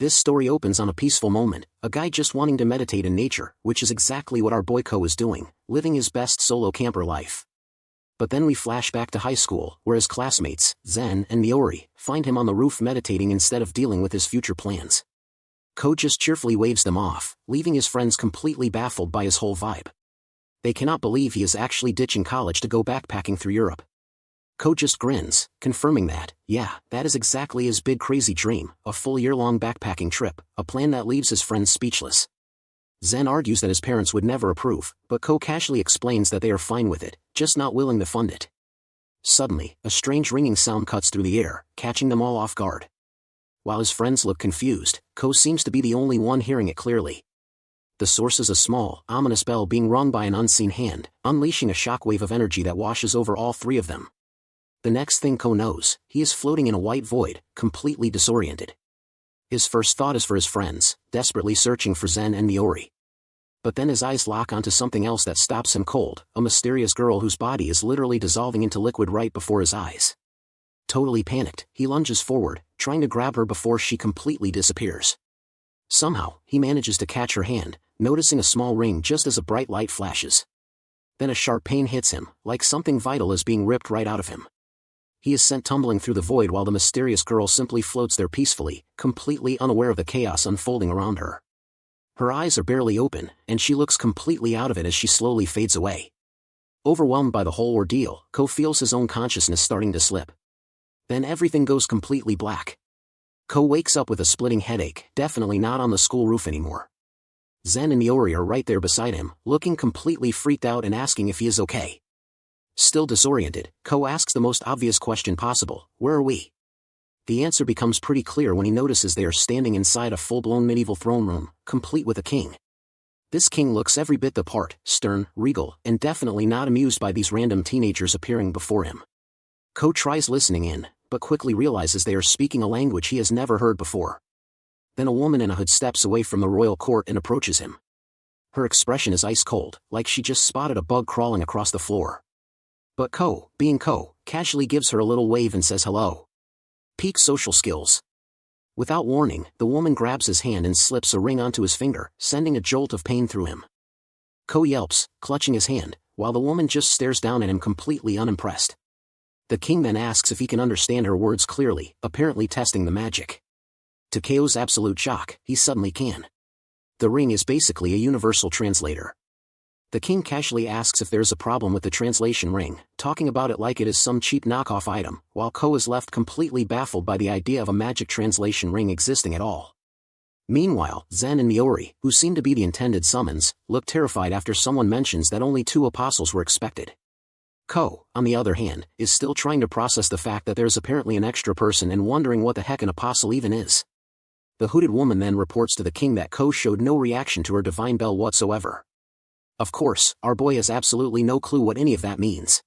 This story opens on a peaceful moment, a guy just wanting to meditate in nature, which is exactly what our boy Ko is doing, living his best solo camper life. But then we flash back to high school, where his classmates, Zen and Miori, find him on the roof meditating instead of dealing with his future plans. Ko just cheerfully waves them off, leaving his friends completely baffled by his whole vibe. They cannot believe he is actually ditching college to go backpacking through Europe. Ko just grins, confirming that, yeah, that is exactly his big crazy dream, a full year-long backpacking trip, a plan that leaves his friends speechless. Zen argues that his parents would never approve, but Ko casually explains that they are fine with it, just not willing to fund it. Suddenly, a strange ringing sound cuts through the air, catching them all off guard. While his friends look confused, Ko seems to be the only one hearing it clearly. The source is a small, ominous bell being rung by an unseen hand, unleashing a shockwave of energy that washes over all three of them. The next thing Ko knows, he is floating in a white void, completely disoriented. His first thought is for his friends, desperately searching for Zen and Miori. But then his eyes lock onto something else that stops him cold, a mysterious girl whose body is literally dissolving into liquid right before his eyes. Totally panicked, he lunges forward, trying to grab her before she completely disappears. Somehow, he manages to catch her hand, noticing a small ring just as a bright light flashes. Then a sharp pain hits him, like something vital is being ripped right out of him. He is sent tumbling through the void while the mysterious girl simply floats there peacefully, completely unaware of the chaos unfolding around her. Her eyes are barely open, and she looks completely out of it as she slowly fades away. Overwhelmed by the whole ordeal, Ko feels his own consciousness starting to slip. Then everything goes completely black. Ko wakes up with a splitting headache, definitely not on the school roof anymore. Zen and Miori are right there beside him, looking completely freaked out and asking if he is okay. Still disoriented, Ko asks the most obvious question possible, where are we? The answer becomes pretty clear when he notices they are standing inside a full-blown medieval throne room, complete with a king. This king looks every bit the part, stern, regal, and definitely not amused by these random teenagers appearing before him. Ko tries listening in, but quickly realizes they are speaking a language he has never heard before. Then a woman in a hood steps away from the royal court and approaches him. Her expression is ice cold, like she just spotted a bug crawling across the floor. But Ko, being Ko, casually gives her a little wave and says hello. Peak social skills. Without warning, the woman grabs his hand and slips a ring onto his finger, sending a jolt of pain through him. Ko yelps, clutching his hand, while the woman just stares down at him completely unimpressed. The king then asks if he can understand her words clearly, apparently testing the magic. To Ko's absolute shock, he suddenly can. The ring is basically a universal translator. The king casually asks if there's a problem with the translation ring, talking about it like it is some cheap knockoff item, while Ko is left completely baffled by the idea of a magic translation ring existing at all. Meanwhile, Zen and Miori, who seem to be the intended summons, look terrified after someone mentions that only 2 apostles were expected. Ko, on the other hand, is still trying to process the fact that there's apparently an extra person and wondering what the heck an apostle even is. The hooded woman then reports to the king that Ko showed no reaction to her divine bell whatsoever. Of course, our boy has absolutely no clue what any of that means.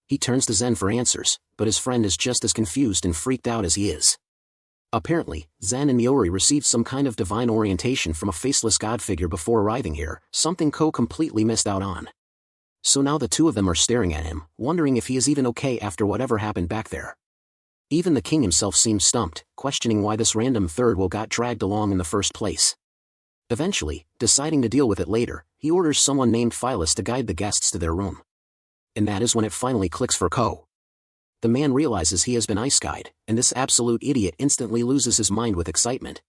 He turns to Zen for answers, but his friend is just as confused and freaked out as he is. Apparently, Zen and Miori received some kind of divine orientation from a faceless god figure before arriving here, something Ko completely missed out on. So now the 2 of them are staring at him, wondering if he is even okay after whatever happened back there. Even the king himself seems stumped, questioning why this random third wheel got dragged along in the first place. Eventually, deciding to deal with it later, he orders someone named Phyllis to guide the guests to their room. And that is when it finally clicks for Ko. The man realizes he has been ice-guyed, and this absolute idiot instantly loses his mind with excitement.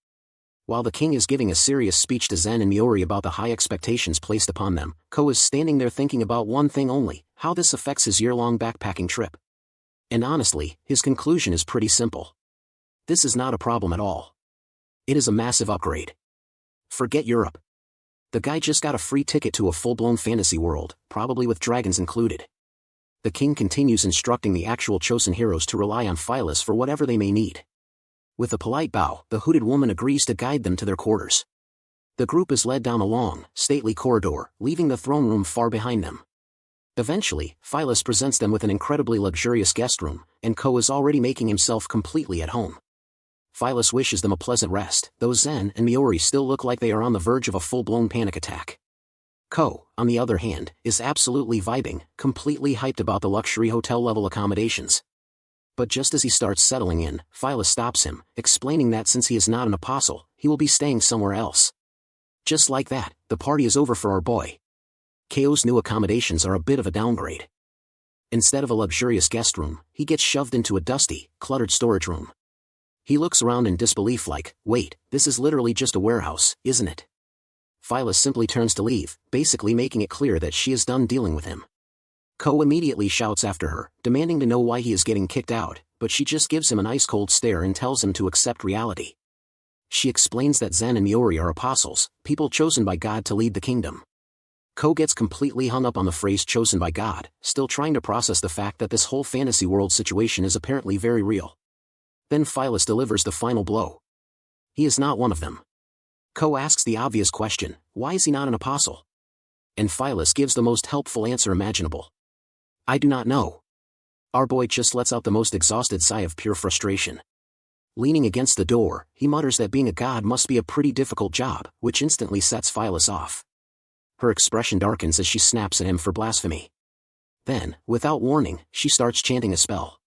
While the king is giving a serious speech to Zen and Miori about the high expectations placed upon them, Ko is standing there thinking about one thing only, how this affects his year-long backpacking trip. And honestly, his conclusion is pretty simple. This is not a problem at all. It is a massive upgrade. Forget Europe. The guy just got a free ticket to a full-blown fantasy world, probably with dragons included. The king continues instructing the actual chosen heroes to rely on Phyllis for whatever they may need. With a polite bow, the hooded woman agrees to guide them to their quarters. The group is led down a long, stately corridor, leaving the throne room far behind them. Eventually, Phyllis presents them with an incredibly luxurious guest room, and Ko is already making himself completely at home. Phyllis wishes them a pleasant rest, though Zen and Miori still look like they are on the verge of a full-blown panic attack. Ko, on the other hand, is absolutely vibing, completely hyped about the luxury hotel-level accommodations. But just as he starts settling in, Phyllis stops him, explaining that since he is not an apostle, he will be staying somewhere else. Just like that, the party is over for our boy. Ko's new accommodations are a bit of a downgrade. Instead of a luxurious guest room, he gets shoved into a dusty, cluttered storage room. He looks around in disbelief like, wait, this is literally just a warehouse, isn't it? Phyllis simply turns to leave, basically making it clear that she is done dealing with him. Ko immediately shouts after her, demanding to know why he is getting kicked out, but she just gives him an ice-cold stare and tells him to accept reality. She explains that Zen and Miori are apostles, people chosen by God to lead the kingdom. Ko gets completely hung up on the phrase chosen by God, still trying to process the fact that this whole fantasy world situation is apparently very real. Then Phyllis delivers the final blow. He is not one of them. Ko asks the obvious question, why is he not an apostle? And Phyllis gives the most helpful answer imaginable. I do not know. Our boy just lets out the most exhausted sigh of pure frustration. Leaning against the door, he mutters that being a god must be a pretty difficult job, which instantly sets Phyllis off. Her expression darkens as she snaps at him for blasphemy. Then, without warning, she starts chanting a spell.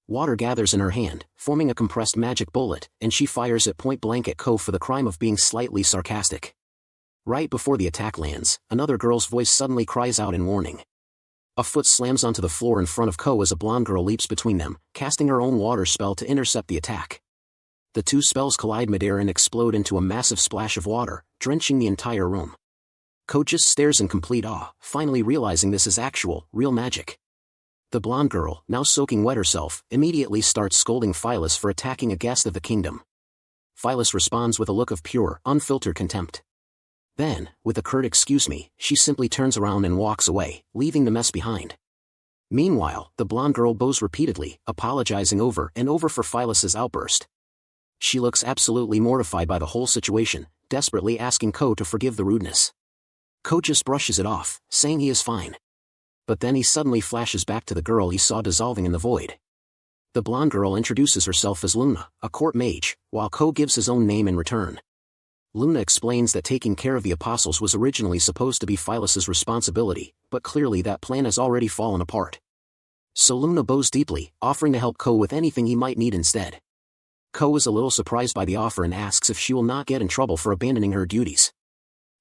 Water gathers in her hand, forming a compressed magic bullet, and she fires it point-blank at Ko for the crime of being slightly sarcastic. Right before the attack lands, another girl's voice suddenly cries out in warning. A foot slams onto the floor in front of Ko as a blonde girl leaps between them, casting her own water spell to intercept the attack. The two spells collide midair and explode into a massive splash of water, drenching the entire room. Ko just stares in complete awe, finally realizing this is actual, real magic. The blonde girl, now soaking wet herself, immediately starts scolding Phyllis for attacking a guest of the kingdom. Phyllis responds with a look of pure, unfiltered contempt. Then, with a curt excuse me, she simply turns around and walks away, leaving the mess behind. Meanwhile, the blonde girl bows repeatedly, apologizing over and over for Phyllis's outburst. She looks absolutely mortified by the whole situation, desperately asking Ko to forgive the rudeness. Ko just brushes it off, saying he is fine. But then he suddenly flashes back to the girl he saw dissolving in the void. The blonde girl introduces herself as Luna, a court mage, while Ko gives his own name in return. Luna explains that taking care of the apostles was originally supposed to be Phyllis's responsibility, but clearly that plan has already fallen apart. So Luna bows deeply, offering to help Ko with anything he might need instead. Ko is a little surprised by the offer and asks if she will not get in trouble for abandoning her duties.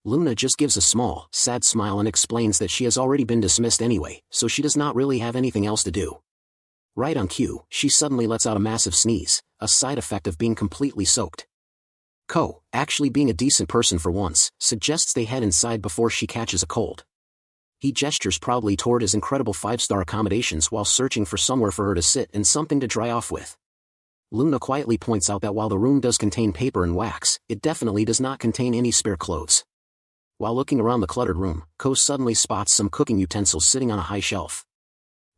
Luna just gives a small, sad smile and explains that she has already been dismissed anyway, so she does not really have anything else to do. Right on cue, she suddenly lets out a massive sneeze, a side effect of being completely soaked. Ko, actually being a decent person for once, suggests they head inside before she catches a cold. He gestures proudly toward his incredible 5-star accommodations while searching for somewhere for her to sit and something to dry off with. Luna quietly points out that while the room does contain paper and wax, it definitely does not contain any spare clothes. While looking around the cluttered room, Ko suddenly spots some cooking utensils sitting on a high shelf.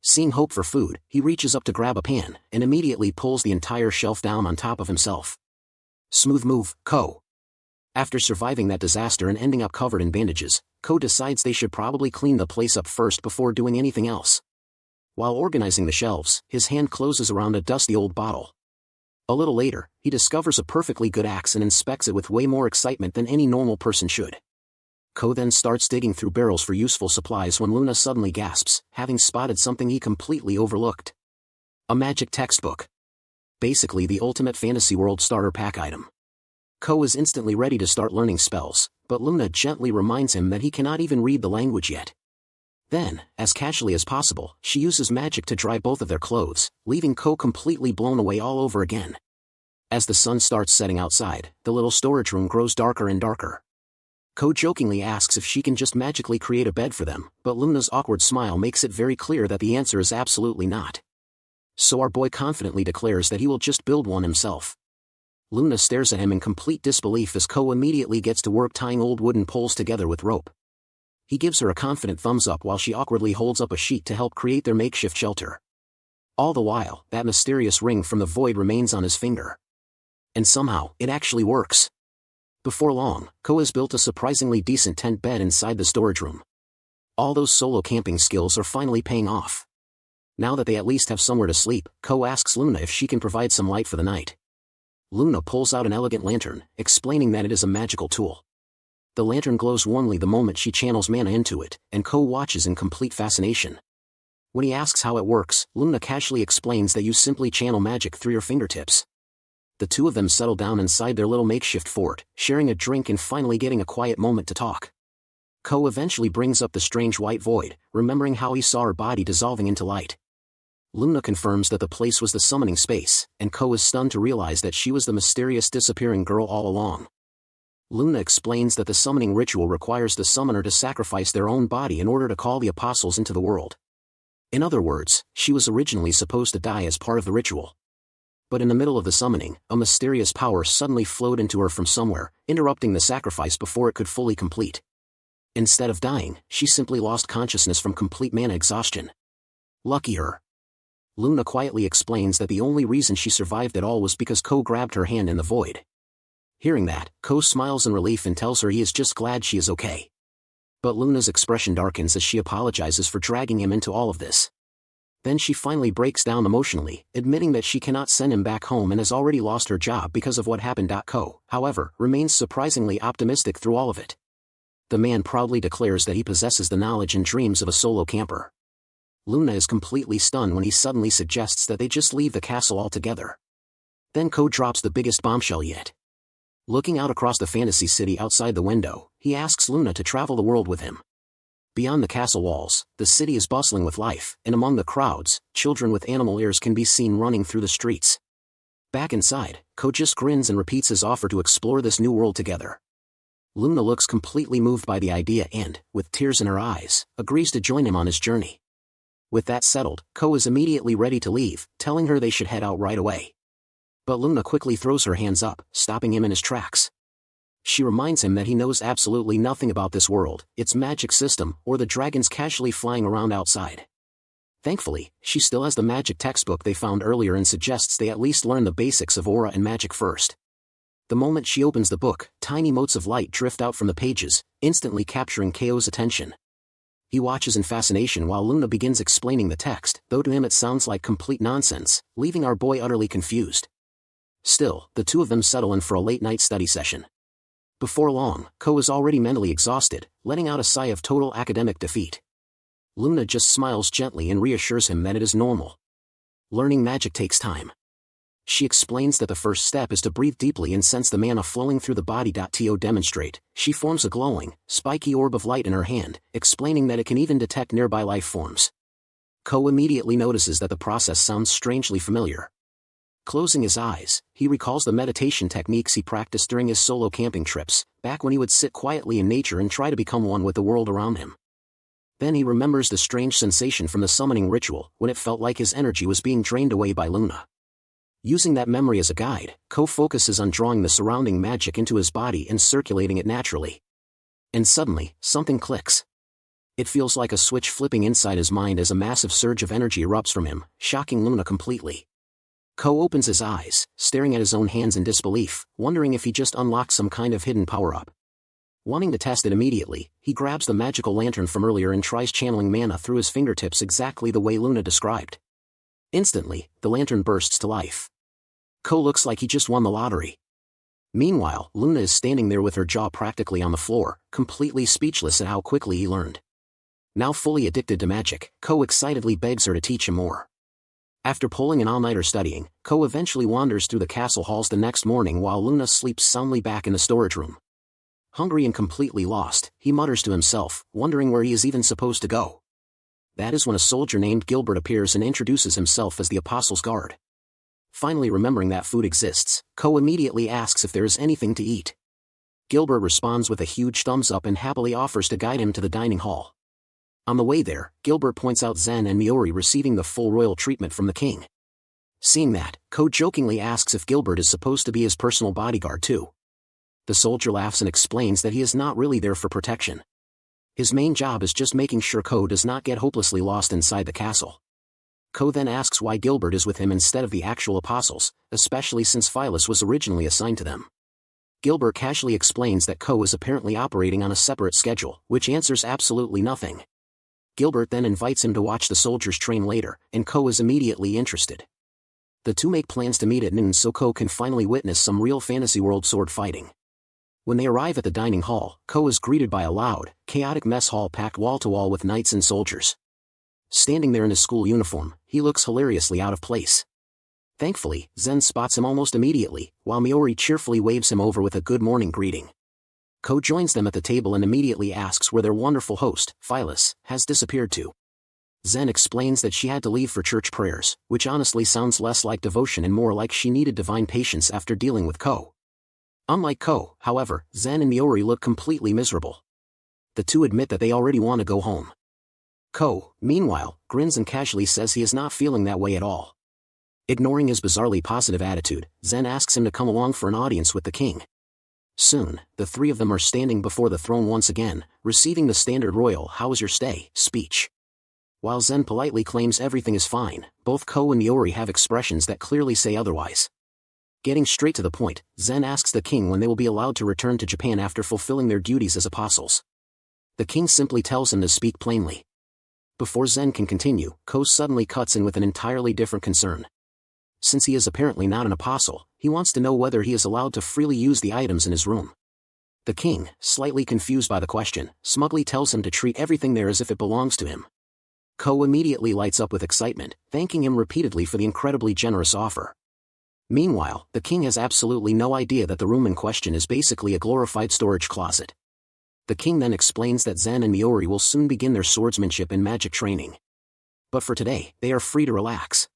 Seeing hope for food, he reaches up to grab a pan, and immediately pulls the entire shelf down on top of himself. Smooth move, Ko. After surviving that disaster and ending up covered in bandages, Ko decides they should probably clean the place up first before doing anything else. While organizing the shelves, his hand closes around a dusty old bottle. A little later, he discovers a perfectly good axe and inspects it with way more excitement than any normal person should. Ko then starts digging through barrels for useful supplies when Luna suddenly gasps, having spotted something he completely overlooked. A magic textbook. Basically the ultimate fantasy world starter pack item. Ko is instantly ready to start learning spells, but Luna gently reminds him that he cannot even read the language yet. Then, as casually as possible, she uses magic to dry both of their clothes, leaving Ko completely blown away all over again. As the sun starts setting outside, the little storage room grows darker and darker. Ko jokingly asks if she can just magically create a bed for them, but Luna's awkward smile makes it very clear that the answer is absolutely not. So our boy confidently declares that he will just build one himself. Luna stares at him in complete disbelief as Ko immediately gets to work tying old wooden poles together with rope. He gives her a confident thumbs up while she awkwardly holds up a sheet to help create their makeshift shelter. All the while, that mysterious ring from the void remains on his finger. And somehow, it actually works. Before long, Ko has built a surprisingly decent tent bed inside the storage room. All those solo camping skills are finally paying off. Now that they at least have somewhere to sleep, Ko asks Luna if she can provide some light for the night. Luna pulls out an elegant lantern, explaining that it is a magical tool. The lantern glows warmly the moment she channels mana into it, and Ko watches in complete fascination. When he asks how it works, Luna casually explains that you simply channel magic through your fingertips. The two of them settle down inside their little makeshift fort, sharing a drink and finally getting a quiet moment to talk. Ko eventually brings up the strange white void, remembering how he saw her body dissolving into light. Luna confirms that the place was the summoning space, and Ko is stunned to realize that she was the mysterious disappearing girl all along. Luna explains that the summoning ritual requires the summoner to sacrifice their own body in order to call the apostles into the world. In other words, she was originally supposed to die as part of the ritual. But in the middle of the summoning, a mysterious power suddenly flowed into her from somewhere, interrupting the sacrifice before it could fully complete. Instead of dying, she simply lost consciousness from complete mana exhaustion. Lucky her. Luna quietly explains that the only reason she survived at all was because Ko grabbed her hand in the void. Hearing that, Ko smiles in relief and tells her he is just glad she is okay. But Luna's expression darkens as she apologizes for dragging him into all of this. Then she finally breaks down emotionally, admitting that she cannot send him back home and has already lost her job because of what happened. Ko, however, remains surprisingly optimistic through all of it. The man proudly declares that he possesses the knowledge and dreams of a solo camper. Luna is completely stunned when he suddenly suggests that they just leave the castle altogether. Then Ko drops the biggest bombshell yet. Looking out across the fantasy city outside the window, he asks Luna to travel the world with him. Beyond the castle walls, the city is bustling with life, and among the crowds, children with animal ears can be seen running through the streets. Back inside, Ko just grins and repeats his offer to explore this new world together. Luna looks completely moved by the idea and, with tears in her eyes, agrees to join him on his journey. With that settled, Ko is immediately ready to leave, telling her they should head out right away. But Luna quickly throws her hands up, stopping him in his tracks. She reminds him that he knows absolutely nothing about this world, its magic system, or the dragons casually flying around outside. Thankfully, she still has the magic textbook they found earlier and suggests they at least learn the basics of aura and magic first. The moment she opens the book, tiny motes of light drift out from the pages, instantly capturing Ko's attention. He watches in fascination while Luna begins explaining the text, though to him it sounds like complete nonsense, leaving our boy utterly confused. Still, the two of them settle in for a late-night study session. Before long, Ko is already mentally exhausted, letting out a sigh of total academic defeat. Luna just smiles gently and reassures him that it is normal. Learning magic takes time. She explains that the first step is to breathe deeply and sense the mana flowing through the body. To demonstrate, she forms a glowing, spiky orb of light in her hand, explaining that it can even detect nearby life forms. Ko immediately notices that the process sounds strangely familiar. Closing his eyes, he recalls the meditation techniques he practiced during his solo camping trips, back when he would sit quietly in nature and try to become one with the world around him. Then he remembers the strange sensation from the summoning ritual, when it felt like his energy was being drained away by Luna. Using that memory as a guide, Ko focuses on drawing the surrounding magic into his body and circulating it naturally. And suddenly, something clicks. It feels like a switch flipping inside his mind as a massive surge of energy erupts from him, shocking Luna completely. Ko opens his eyes, staring at his own hands in disbelief, wondering if he just unlocked some kind of hidden power-up. Wanting to test it immediately, he grabs the magical lantern from earlier and tries channeling mana through his fingertips exactly the way Luna described. Instantly, the lantern bursts to life. Ko looks like he just won the lottery. Meanwhile, Luna is standing there with her jaw practically on the floor, completely speechless at how quickly he learned. Now fully addicted to magic, Ko excitedly begs her to teach him more. After pulling an all-nighter studying, Ko eventually wanders through the castle halls the next morning while Luna sleeps soundly back in the storage room. Hungry and completely lost, he mutters to himself, wondering where he is even supposed to go. That is when a soldier named Gilbert appears and introduces himself as the Apostles' Guard. Finally remembering that food exists, Ko immediately asks if there is anything to eat. Gilbert responds with a huge thumbs up and happily offers to guide him to the dining hall. On the way there, Gilbert points out Zen and Miori receiving the full royal treatment from the king. Seeing that, Ko jokingly asks if Gilbert is supposed to be his personal bodyguard too. The soldier laughs and explains that he is not really there for protection. His main job is just making sure Ko does not get hopelessly lost inside the castle. Ko then asks why Gilbert is with him instead of the actual apostles, especially since Phyllis was originally assigned to them. Gilbert casually explains that Ko is apparently operating on a separate schedule, which answers absolutely nothing. Gilbert then invites him to watch the soldiers train later, and Ko is immediately interested. The two make plans to meet at noon so Ko can finally witness some real fantasy world sword fighting. When they arrive at the dining hall, Ko is greeted by a loud, chaotic mess hall packed wall-to-wall with knights and soldiers. Standing there in his school uniform, he looks hilariously out of place. Thankfully, Zen spots him almost immediately, while Miori cheerfully waves him over with a good morning greeting. Ko joins them at the table and immediately asks where their wonderful host, Phyllis, has disappeared to. Zen explains that she had to leave for church prayers, which honestly sounds less like devotion and more like she needed divine patience after dealing with Ko. Unlike Ko, however, Zen and Miori look completely miserable. The two admit that they already want to go home. Ko, meanwhile, grins and casually says he is not feeling that way at all. Ignoring his bizarrely positive attitude, Zen asks him to come along for an audience with the king. Soon, the three of them are standing before the throne once again, receiving the standard royal "How was your stay?" speech. While Zen politely claims everything is fine, both Ko and Miori have expressions that clearly say otherwise. Getting straight to the point, Zen asks the king when they will be allowed to return to Japan after fulfilling their duties as apostles. The king simply tells him to speak plainly. Before Zen can continue, Ko suddenly cuts in with an entirely different concern. Since he is apparently not an apostle, he wants to know whether he is allowed to freely use the items in his room. The king, slightly confused by the question, smugly tells him to treat everything there as if it belongs to him. Ko immediately lights up with excitement, thanking him repeatedly for the incredibly generous offer. Meanwhile, the king has absolutely no idea that the room in question is basically a glorified storage closet. The king then explains that Zen and Miori will soon begin their swordsmanship and magic training. But for today, they are free to relax.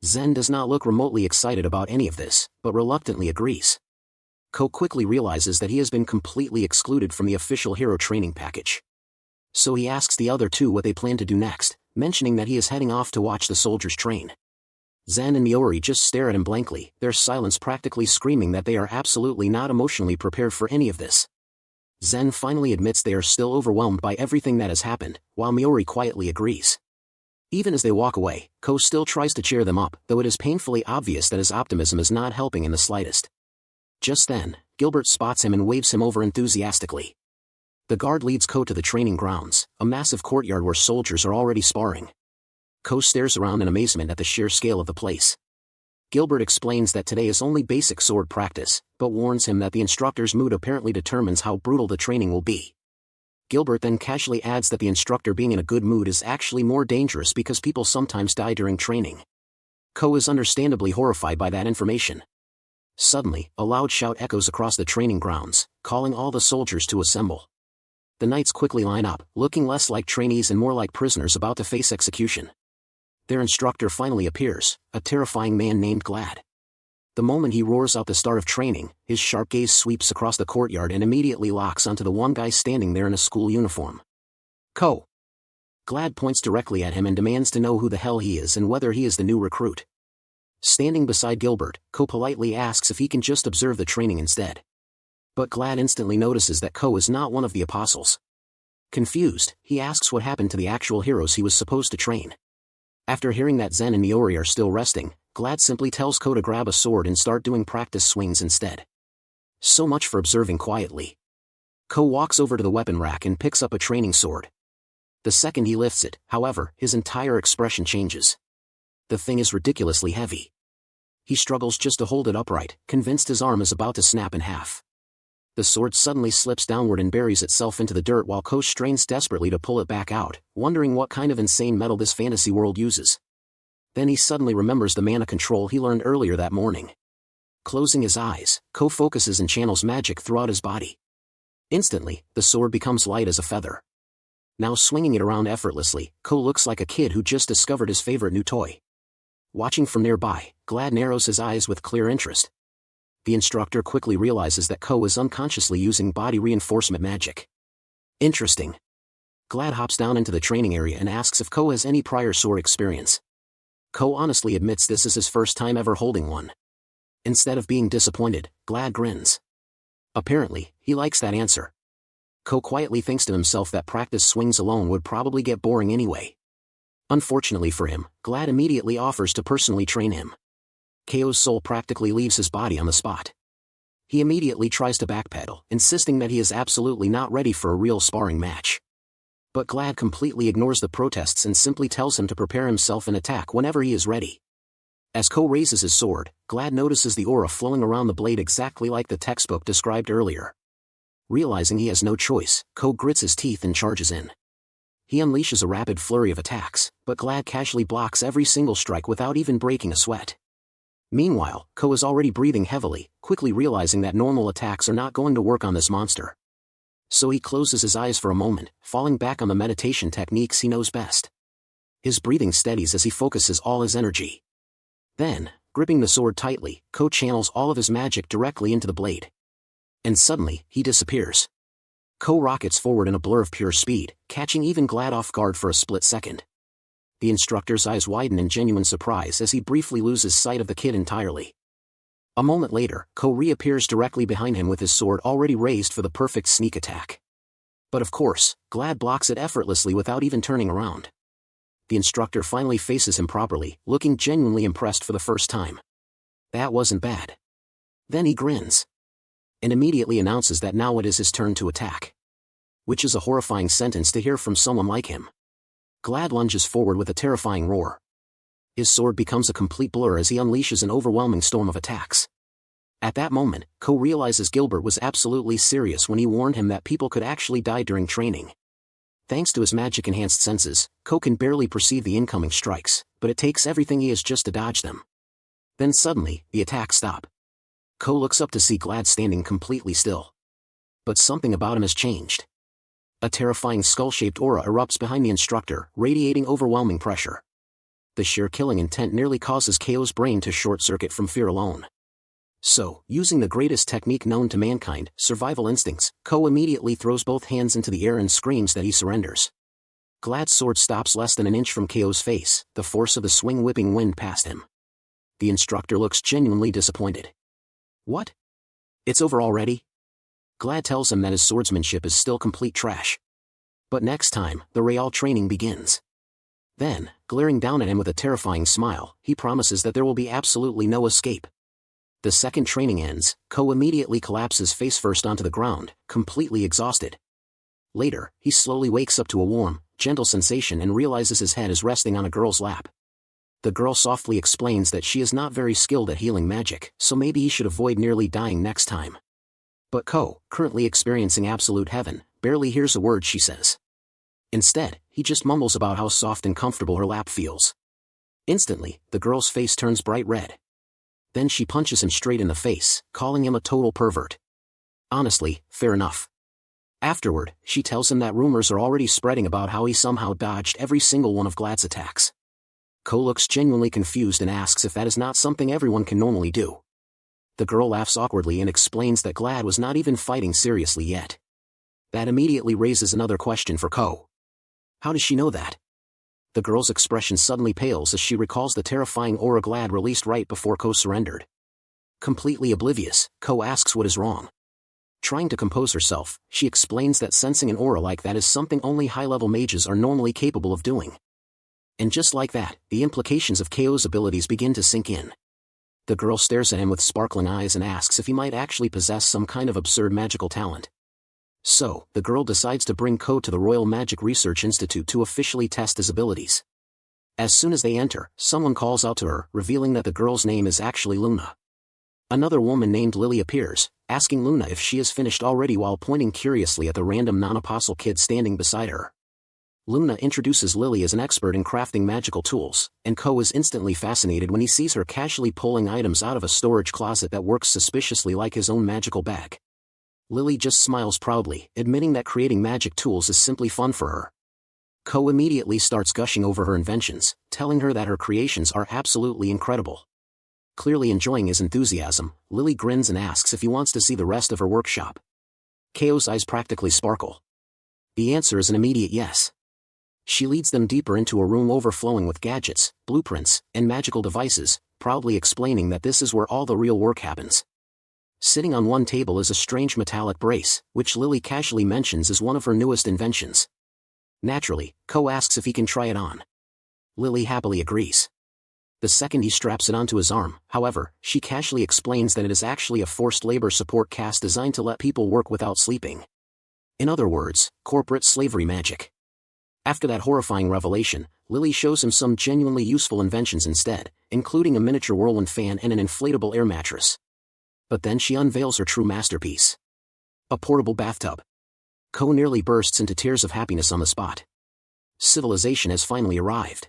Zen does not look remotely excited about any of this, but reluctantly agrees. Ko quickly realizes that he has been completely excluded from the official hero training package. So he asks the other two what they plan to do next, mentioning that he is heading off to watch the soldiers train. Zen and Miori just stare at him blankly, their silence practically screaming that they are absolutely not emotionally prepared for any of this. Zen finally admits they are still overwhelmed by everything that has happened, while Miori quietly agrees. Even as they walk away, Ko still tries to cheer them up, though it is painfully obvious that his optimism is not helping in the slightest. Just then, Gilbert spots him and waves him over enthusiastically. The guard leads Ko to the training grounds, a massive courtyard where soldiers are already sparring. Ko stares around in amazement at the sheer scale of the place. Gilbert explains that today is only basic sword practice, but warns him that the instructor's mood apparently determines how brutal the training will be. Gilbert then casually adds that the instructor being in a good mood is actually more dangerous because people sometimes die during training. Ko is understandably horrified by that information. Suddenly, a loud shout echoes across the training grounds, calling all the soldiers to assemble. The knights quickly line up, looking less like trainees and more like prisoners about to face execution. Their instructor finally appears, a terrifying man named Glad. The moment he roars out the start of training, his sharp gaze sweeps across the courtyard and immediately locks onto the one guy standing there in a school uniform. Ko. Glad points directly at him and demands to know who the hell he is and whether he is the new recruit. Standing beside Gilbert, Ko politely asks if he can just observe the training instead. But Glad instantly notices that Ko is not one of the apostles. Confused, he asks what happened to the actual heroes he was supposed to train. After hearing that Zen and Miori are still resting, Glad simply tells Ko to grab a sword and start doing practice swings instead. So much for observing quietly. Ko walks over to the weapon rack and picks up a training sword. The second he lifts it, however, his entire expression changes. The thing is ridiculously heavy. He struggles just to hold it upright, convinced his arm is about to snap in half. The sword suddenly slips downward and buries itself into the dirt while Ko strains desperately to pull it back out, wondering what kind of insane metal this fantasy world uses. Then he suddenly remembers the mana control he learned earlier that morning. Closing his eyes, Ko focuses and channels magic throughout his body. Instantly, the sword becomes light as a feather. Now swinging it around effortlessly, Ko looks like a kid who just discovered his favorite new toy. Watching from nearby, Glad narrows his eyes with clear interest. The instructor quickly realizes that Ko is unconsciously using body reinforcement magic. Interesting. Glad hops down into the training area and asks if Ko has any prior sword experience. Ko honestly admits this is his first time ever holding one. Instead of being disappointed, Glad grins. Apparently, he likes that answer. Ko quietly thinks to himself that practice swings alone would probably get boring anyway. Unfortunately for him, Glad immediately offers to personally train him. Ko's soul practically leaves his body on the spot. He immediately tries to backpedal, insisting that he is absolutely not ready for a real sparring match. But Glad completely ignores the protests and simply tells him to prepare himself and attack whenever he is ready. As Ko raises his sword, Glad notices the aura flowing around the blade exactly like the textbook described earlier. Realizing he has no choice, Ko grits his teeth and charges in. He unleashes a rapid flurry of attacks, but Glad casually blocks every single strike without even breaking a sweat. Meanwhile, Ko is already breathing heavily, quickly realizing that normal attacks are not going to work on this monster. So he closes his eyes for a moment, falling back on the meditation techniques he knows best. His breathing steadies as he focuses all his energy. Then, gripping the sword tightly, Ko channels all of his magic directly into the blade. And suddenly, he disappears. Ko rockets forward in a blur of pure speed, catching even Glad off guard for a split second. The instructor's eyes widen in genuine surprise as he briefly loses sight of the kid entirely. A moment later, Ko reappears directly behind him with his sword already raised for the perfect sneak attack. But of course, Glad blocks it effortlessly without even turning around. The instructor finally faces him properly, looking genuinely impressed for the first time. That wasn't bad. Then he grins. And immediately announces that now it is his turn to attack. Which is a horrifying sentence to hear from someone like him. Glad lunges forward with a terrifying roar. His sword becomes a complete blur as he unleashes an overwhelming storm of attacks. At that moment, Ko realizes Gilbert was absolutely serious when he warned him that people could actually die during training. Thanks to his magic-enhanced senses, Ko can barely perceive the incoming strikes, but it takes everything he has just to dodge them. Then suddenly, the attacks stop. Ko looks up to see Glad standing completely still. But something about him has changed. A terrifying skull-shaped aura erupts behind the instructor, radiating overwhelming pressure. The sheer killing intent nearly causes Ko's brain to short-circuit from fear alone. So, using the greatest technique known to mankind, survival instincts, Ko immediately throws both hands into the air and screams that he surrenders. Glad's sword stops less than an inch from Ko's face, the force of the swing whipping wind past him. The instructor looks genuinely disappointed. What? It's over already? Glad tells him that his swordsmanship is still complete trash. But next time, the real training begins. Then, glaring down at him with a terrifying smile, he promises that there will be absolutely no escape. The second training ends, Ko immediately collapses face first onto the ground, completely exhausted. Later, he slowly wakes up to a warm, gentle sensation and realizes his head is resting on a girl's lap. The girl softly explains that she is not very skilled at healing magic, so maybe he should avoid nearly dying next time. But Ko, currently experiencing absolute heaven, barely hears a word she says. Instead, he just mumbles about how soft and comfortable her lap feels. Instantly, the girl's face turns bright red. Then she punches him straight in the face, calling him a total pervert. Honestly, fair enough. Afterward, she tells him that rumors are already spreading about how he somehow dodged every single one of Glad's attacks. Ko looks genuinely confused and asks if that is not something everyone can normally do. The girl laughs awkwardly and explains that Glad was not even fighting seriously yet. That immediately raises another question for Ko. How does she know that? The girl's expression suddenly pales as she recalls the terrifying aura Glad released right before Ko surrendered. Completely oblivious, Ko asks what is wrong. Trying to compose herself, she explains that sensing an aura like that is something only high-level mages are normally capable of doing. And just like that, the implications of Ko's abilities begin to sink in. The girl stares at him with sparkling eyes and asks if he might actually possess some kind of absurd magical talent. So, the girl decides to bring Ko to the Royal Magic Research Institute to officially test his abilities. As soon as they enter, someone calls out to her, revealing that the girl's name is actually Luna. Another woman named Lily appears, asking Luna if she is finished already while pointing curiously at the random non-apostle kid standing beside her. Luna introduces Lily as an expert in crafting magical tools, and Ko is instantly fascinated when he sees her casually pulling items out of a storage closet that works suspiciously like his own magical bag. Lily just smiles proudly, admitting that creating magic tools is simply fun for her. Ko immediately starts gushing over her inventions, telling her that her creations are absolutely incredible. Clearly enjoying his enthusiasm, Lily grins and asks if he wants to see the rest of her workshop. Ko's eyes practically sparkle. The answer is an immediate yes. She leads them deeper into a room overflowing with gadgets, blueprints, and magical devices, proudly explaining that this is where all the real work happens. Sitting on one table is a strange metallic brace, which Lily casually mentions is one of her newest inventions. Naturally, Ko asks if he can try it on. Lily happily agrees. The second he straps it onto his arm, however, she casually explains that it is actually a forced labor support cast designed to let people work without sleeping. In other words, corporate slavery magic. After that horrifying revelation, Lily shows him some genuinely useful inventions instead, including a miniature whirlwind fan and an inflatable air mattress. But then she unveils her true masterpiece. A portable bathtub. Ko nearly bursts into tears of happiness on the spot. Civilization has finally arrived.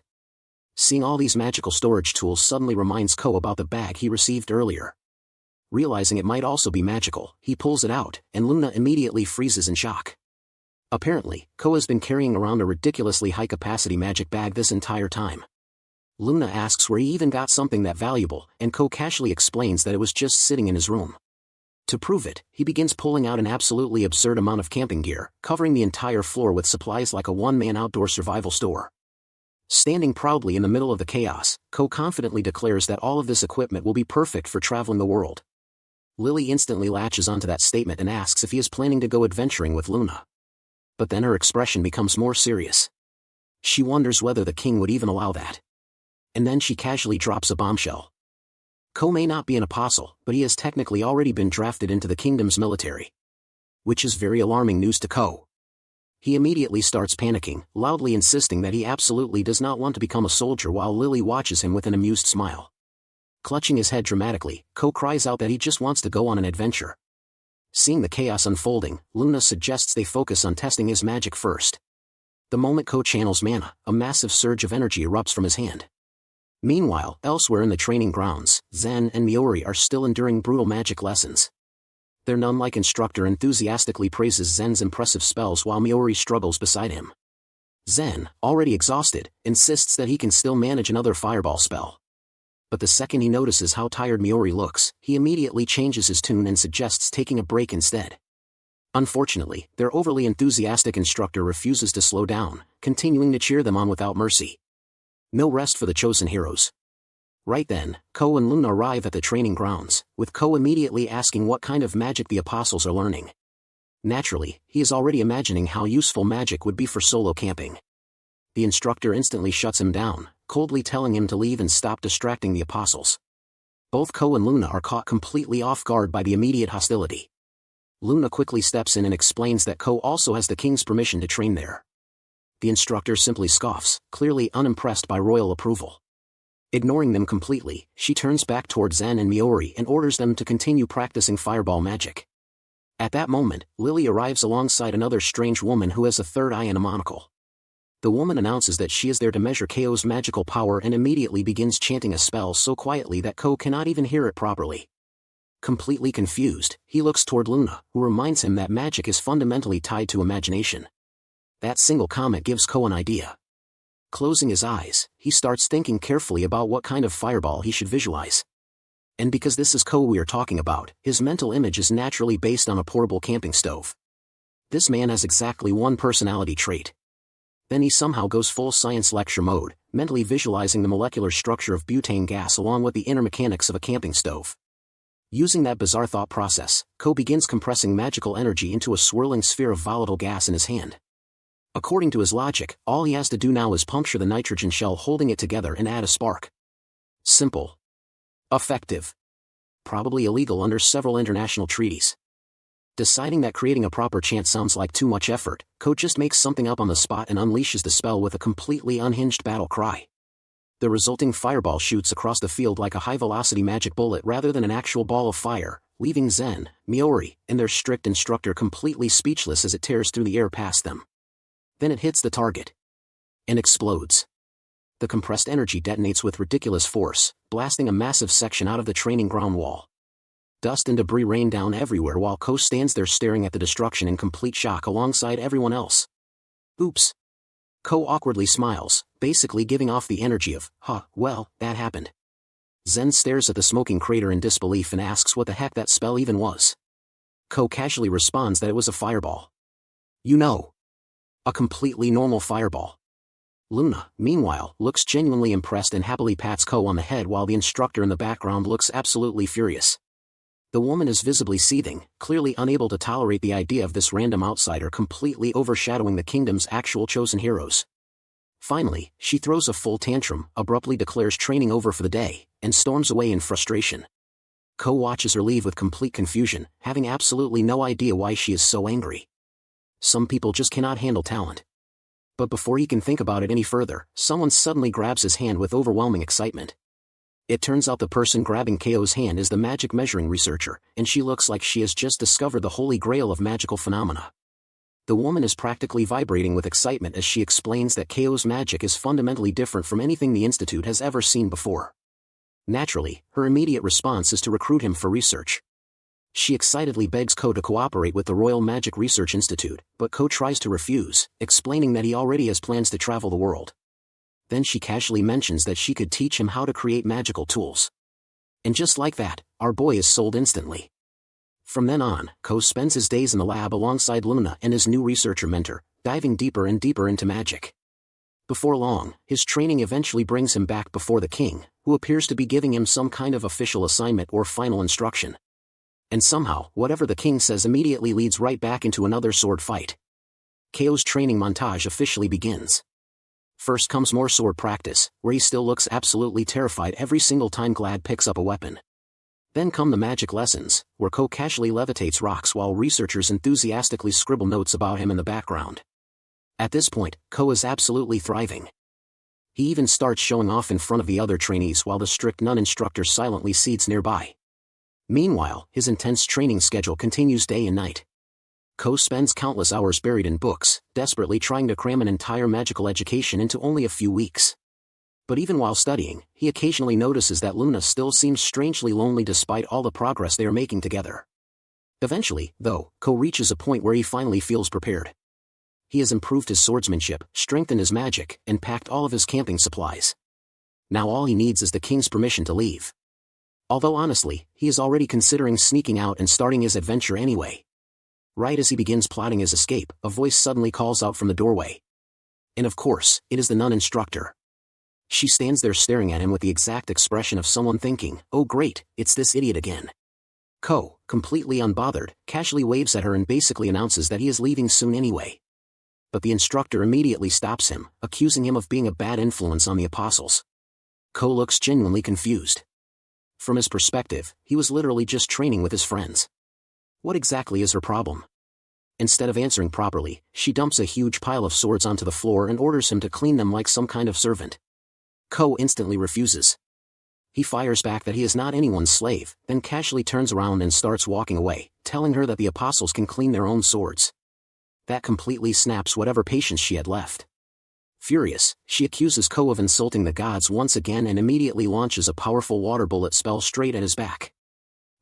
Seeing all these magical storage tools suddenly reminds Ko about the bag he received earlier. Realizing it might also be magical, he pulls it out, and Luna immediately freezes in shock. Apparently, Ko has been carrying around a ridiculously high-capacity magic bag this entire time. Luna asks where he even got something that valuable, and Ko casually explains that it was just sitting in his room. To prove it, he begins pulling out an absolutely absurd amount of camping gear, covering the entire floor with supplies like a one-man outdoor survival store. Standing proudly in the middle of the chaos, Ko confidently declares that all of this equipment will be perfect for traveling the world. Lily instantly latches onto that statement and asks if he is planning to go adventuring with Luna. But then her expression becomes more serious. She wonders whether the king would even allow that. And then she casually drops a bombshell. Ko may not be an apostle, but he has technically already been drafted into the kingdom's military. Which is very alarming news to Ko. He immediately starts panicking, loudly insisting that he absolutely does not want to become a soldier while Lily watches him with an amused smile. Clutching his head dramatically, Ko cries out that he just wants to go on an adventure. Seeing the chaos unfolding, Luna suggests they focus on testing his magic first. The moment Ko channels mana, a massive surge of energy erupts from his hand. Meanwhile, elsewhere in the training grounds, Zen and Miori are still enduring brutal magic lessons. Their nun-like instructor enthusiastically praises Zen's impressive spells while Miori struggles beside him. Zen, already exhausted, insists that he can still manage another fireball spell. But the second he notices how tired Miori looks, he immediately changes his tune and suggests taking a break instead. Unfortunately, their overly enthusiastic instructor refuses to slow down, continuing to cheer them on without mercy. No rest for the chosen heroes. Right then, Ko and Luna arrive at the training grounds, with Ko immediately asking what kind of magic the apostles are learning. Naturally, he is already imagining how useful magic would be for solo camping. The instructor instantly shuts him down, coldly telling him to leave and stop distracting the apostles. Both Ko and Luna are caught completely off guard by the immediate hostility. Luna quickly steps in and explains that Ko also has the king's permission to train there. The instructor simply scoffs, clearly unimpressed by royal approval. Ignoring them completely, she turns back toward Zen and Miori and orders them to continue practicing fireball magic. At that moment, Lily arrives alongside another strange woman who has a third eye and a monocle. The woman announces that she is there to measure Ko's magical power and immediately begins chanting a spell so quietly that Ko cannot even hear it properly. Completely confused, he looks toward Luna, who reminds him that magic is fundamentally tied to imagination. That single comment gives Ko an idea. Closing his eyes, he starts thinking carefully about what kind of fireball he should visualize. And because this is Ko we are talking about, his mental image is naturally based on a portable camping stove. This man has exactly one personality trait. Then he somehow goes full science lecture mode, mentally visualizing the molecular structure of butane gas along with the inner mechanics of a camping stove. Using that bizarre thought process, Ko begins compressing magical energy into a swirling sphere of volatile gas in his hand. According to his logic, all he has to do now is puncture the nitrogen shell holding it together and add a spark. Simple. Effective. Probably illegal under several international treaties. Deciding that creating a proper chant sounds like too much effort, Ko just makes something up on the spot and unleashes the spell with a completely unhinged battle cry. The resulting fireball shoots across the field like a high-velocity magic bullet rather than an actual ball of fire, leaving Zen, Miori, and their strict instructor completely speechless as it tears through the air past them. Then it hits the target. And explodes. The compressed energy detonates with ridiculous force, blasting a massive section out of the training ground wall. Dust and debris rain down everywhere while Ko stands there staring at the destruction in complete shock alongside everyone else. Oops. Ko awkwardly smiles, basically giving off the energy of, well, that happened. Zen stares at the smoking crater in disbelief and asks what the heck that spell even was. Ko casually responds that it was a fireball. You know. A completely normal fireball. Luna, meanwhile, looks genuinely impressed and happily pats Ko on the head while the instructor in the background looks absolutely furious. The woman is visibly seething, clearly unable to tolerate the idea of this random outsider completely overshadowing the kingdom's actual chosen heroes. Finally, she throws a full tantrum, abruptly declares training over for the day, and storms away in frustration. Ko watches her leave with complete confusion, having absolutely no idea why she is so angry. Some people just cannot handle talent. But before he can think about it any further, someone suddenly grabs his hand with overwhelming excitement. It turns out the person grabbing Ko's hand is the magic measuring researcher, and she looks like she has just discovered the holy grail of magical phenomena. The woman is practically vibrating with excitement as she explains that Ko's magic is fundamentally different from anything the Institute has ever seen before. Naturally, her immediate response is to recruit him for research. She excitedly begs Ko to cooperate with the Royal Magic Research Institute, but Ko tries to refuse, explaining that he already has plans to travel the world. Then she casually mentions that she could teach him how to create magical tools. And just like that, our boy is sold instantly. From then on, Ko spends his days in the lab alongside Luna and his new researcher mentor, diving deeper and deeper into magic. Before long, his training eventually brings him back before the king, who appears to be giving him some kind of official assignment or final instruction. And somehow, whatever the king says immediately leads right back into another sword fight. Ko's training montage officially begins. First comes more sword practice, where he still looks absolutely terrified every single time Glad picks up a weapon. Then come the magic lessons, where Ko casually levitates rocks while researchers enthusiastically scribble notes about him in the background. At this point, Ko is absolutely thriving. He even starts showing off in front of the other trainees while the strict nun instructor silently seats nearby. Meanwhile, his intense training schedule continues day and night. Ko spends countless hours buried in books, desperately trying to cram an entire magical education into only a few weeks. But even while studying, he occasionally notices that Luna still seems strangely lonely despite all the progress they are making together. Eventually, though, Ko reaches a point where he finally feels prepared. He has improved his swordsmanship, strengthened his magic, and packed all of his camping supplies. Now all he needs is the king's permission to leave. Although honestly, he is already considering sneaking out and starting his adventure anyway. Right as he begins plotting his escape, a voice suddenly calls out from the doorway. And of course, it is the nun instructor. She stands there staring at him with the exact expression of someone thinking, "Oh great, it's this idiot again." Ko, completely unbothered, casually waves at her and basically announces that he is leaving soon anyway. But the instructor immediately stops him, accusing him of being a bad influence on the apostles. Ko looks genuinely confused. From his perspective, he was literally just training with his friends. What exactly is her problem? Instead of answering properly, she dumps a huge pile of swords onto the floor and orders him to clean them like some kind of servant. Ko instantly refuses. He fires back that he is not anyone's slave, then casually turns around and starts walking away, telling her that the apostles can clean their own swords. That completely snaps whatever patience she had left. Furious, she accuses Ko of insulting the gods once again and immediately launches a powerful water bullet spell straight at his back.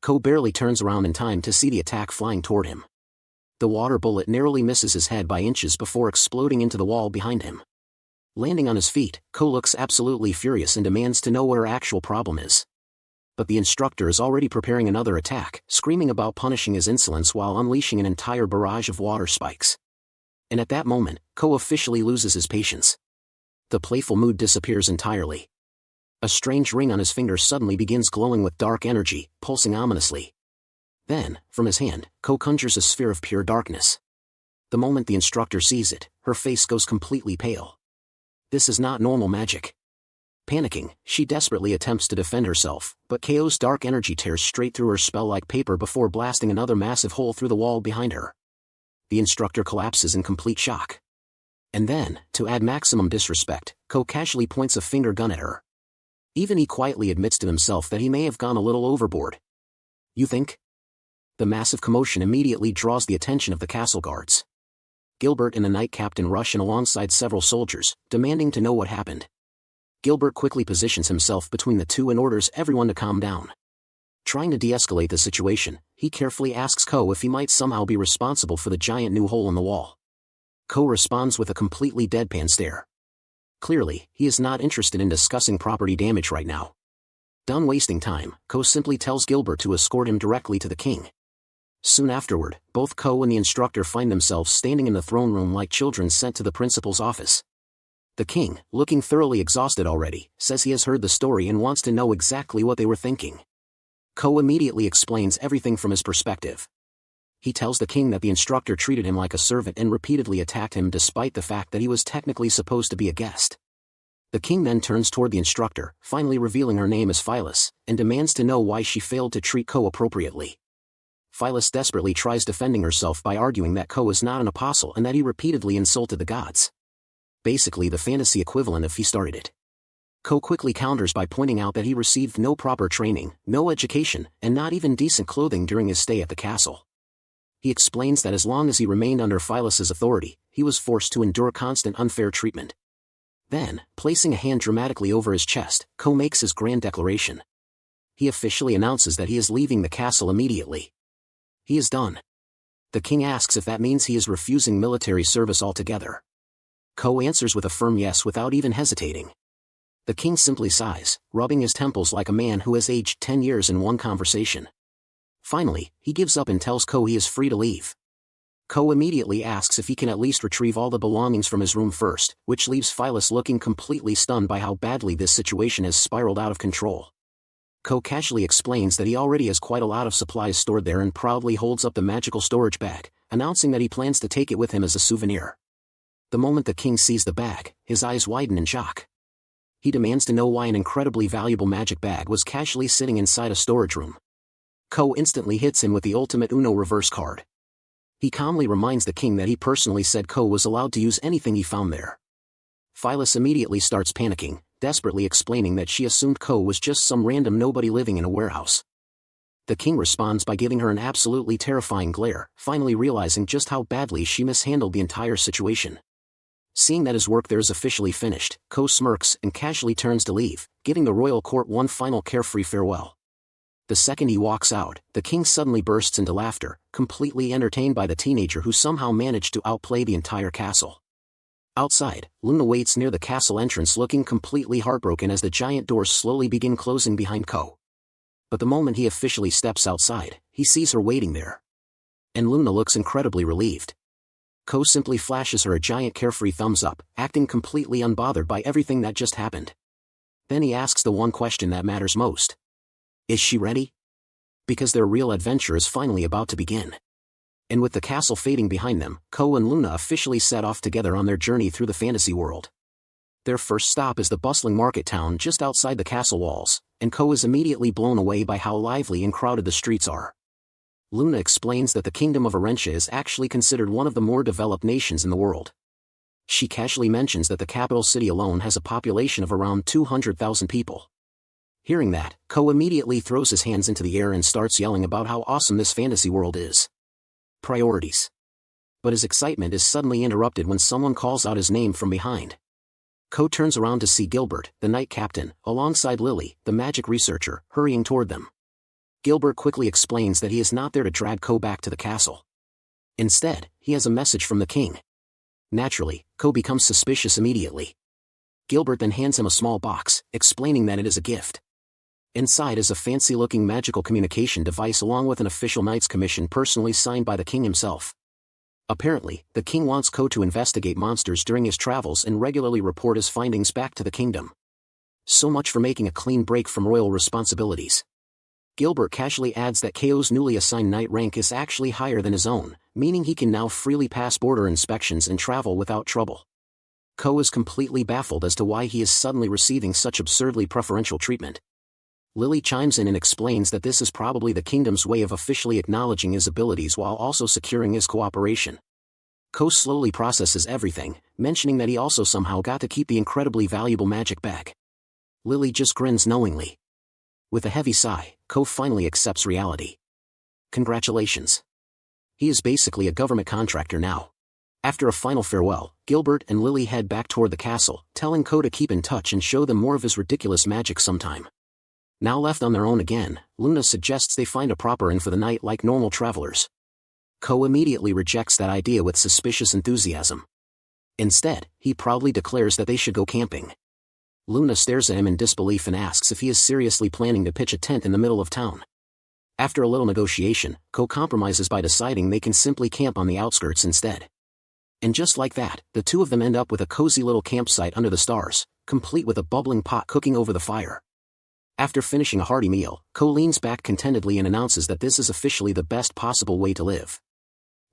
Ko barely turns around in time to see the attack flying toward him. The water bullet narrowly misses his head by inches before exploding into the wall behind him. Landing on his feet, Ko looks absolutely furious and demands to know what her actual problem is. But the instructor is already preparing another attack, screaming about punishing his insolence while unleashing an entire barrage of water spikes. And at that moment, Ko officially loses his patience. The playful mood disappears entirely. A strange ring on his finger suddenly begins glowing with dark energy, pulsing ominously. Then, from his hand, Ko conjures a sphere of pure darkness. The moment the instructor sees it, her face goes completely pale. This is not normal magic. Panicking, she desperately attempts to defend herself, but Ko's dark energy tears straight through her spell like paper before blasting another massive hole through the wall behind her. The instructor collapses in complete shock. And then, to add maximum disrespect, Ko casually points a finger gun at her. Even he quietly admits to himself that he may have gone a little overboard. You think? The massive commotion immediately draws the attention of the castle guards. Gilbert and the knight captain rush in alongside several soldiers, demanding to know what happened. Gilbert quickly positions himself between the two and orders everyone to calm down. Trying to de-escalate the situation, he carefully asks Ko if he might somehow be responsible for the giant new hole in the wall. Ko responds with a completely deadpan stare. Clearly, he is not interested in discussing property damage right now. Done wasting time, Ko simply tells Gilbert to escort him directly to the king. Soon afterward, both Ko and the instructor find themselves standing in the throne room like children sent to the principal's office. The king, looking thoroughly exhausted already, says he has heard the story and wants to know exactly what they were thinking. Ko immediately explains everything from his perspective. He tells the king that the instructor treated him like a servant and repeatedly attacked him despite the fact that he was technically supposed to be a guest. The king then turns toward the instructor, finally revealing her name as Phyllis, and demands to know why she failed to treat Ko appropriately. Phyllis desperately tries defending herself by arguing that Ko is not an apostle and that he repeatedly insulted the gods. Basically the fantasy equivalent if he started it. Ko quickly counters by pointing out that he received no proper training, no education, and not even decent clothing during his stay at the castle. He explains that as long as he remained under Phylus's authority, he was forced to endure constant unfair treatment. Then, placing a hand dramatically over his chest, Ko makes his grand declaration. He officially announces that he is leaving the castle immediately. He is done. The king asks if that means he is refusing military service altogether. Ko answers with a firm yes without even hesitating. The king simply sighs, rubbing his temples like a man who has aged 10 years in one conversation. Finally, he gives up and tells Ko he is free to leave. Ko immediately asks if he can at least retrieve all the belongings from his room first, which leaves Phylus looking completely stunned by how badly this situation has spiraled out of control. Ko casually explains that he already has quite a lot of supplies stored there and proudly holds up the magical storage bag, announcing that he plans to take it with him as a souvenir. The moment the king sees the bag, his eyes widen in shock. He demands to know why an incredibly valuable magic bag was casually sitting inside a storage room. Ko instantly hits him with the ultimate Uno reverse card. He calmly reminds the king that he personally said Ko was allowed to use anything he found there. Phylus immediately starts panicking, desperately explaining that she assumed Ko was just some random nobody living in a warehouse. The king responds by giving her an absolutely terrifying glare, finally realizing just how badly she mishandled the entire situation. Seeing that his work there is officially finished, Ko smirks and casually turns to leave, giving the royal court one final carefree farewell. The second he walks out, the king suddenly bursts into laughter, completely entertained by the teenager who somehow managed to outplay the entire castle. Outside, Luna waits near the castle entrance looking completely heartbroken as the giant doors slowly begin closing behind Ko. But the moment he officially steps outside, he sees her waiting there. And Luna looks incredibly relieved. Ko simply flashes her a giant carefree thumbs up, acting completely unbothered by everything that just happened. Then he asks the one question that matters most. Is she ready? Because their real adventure is finally about to begin. And with the castle fading behind them, Ko and Luna officially set off together on their journey through the fantasy world. Their first stop is the bustling market town just outside the castle walls, and Ko is immediately blown away by how lively and crowded the streets are. Luna explains that the kingdom of Arentia is actually considered one of the more developed nations in the world. She casually mentions that the capital city alone has a population of around 200,000 people. Hearing that, Ko immediately throws his hands into the air and starts yelling about how awesome this fantasy world is. Priorities. But his excitement is suddenly interrupted when someone calls out his name from behind. Ko turns around to see Gilbert, the knight captain, alongside Lily, the magic researcher, hurrying toward them. Gilbert quickly explains that he is not there to drag Ko back to the castle. Instead, he has a message from the king. Naturally, Ko becomes suspicious immediately. Gilbert then hands him a small box, explaining that it is a gift. Inside is a fancy-looking magical communication device along with an official knight's commission personally signed by the king himself. Apparently, the king wants Ko to investigate monsters during his travels and regularly report his findings back to the kingdom. So much for making a clean break from royal responsibilities. Gilbert casually adds that Ko's newly assigned knight rank is actually higher than his own, meaning he can now freely pass border inspections and travel without trouble. Ko is completely baffled as to why he is suddenly receiving such absurdly preferential treatment. Lily chimes in and explains that this is probably the kingdom's way of officially acknowledging his abilities while also securing his cooperation. Ko slowly processes everything, mentioning that he also somehow got to keep the incredibly valuable magic bag. Lily just grins knowingly. With a heavy sigh, Ko finally accepts reality. Congratulations. He is basically a government contractor now. After a final farewell, Gilbert and Lily head back toward the castle, telling Ko to keep in touch and show them more of his ridiculous magic sometime. Now left on their own again, Luna suggests they find a proper inn for the night like normal travelers. Ko immediately rejects that idea with suspicious enthusiasm. Instead, he proudly declares that they should go camping. Luna stares at him in disbelief and asks if he is seriously planning to pitch a tent in the middle of town. After a little negotiation, Ko compromises by deciding they can simply camp on the outskirts instead. And just like that, the two of them end up with a cozy little campsite under the stars, complete with a bubbling pot cooking over the fire. After finishing a hearty meal, Ko leans back contentedly and announces that this is officially the best possible way to live.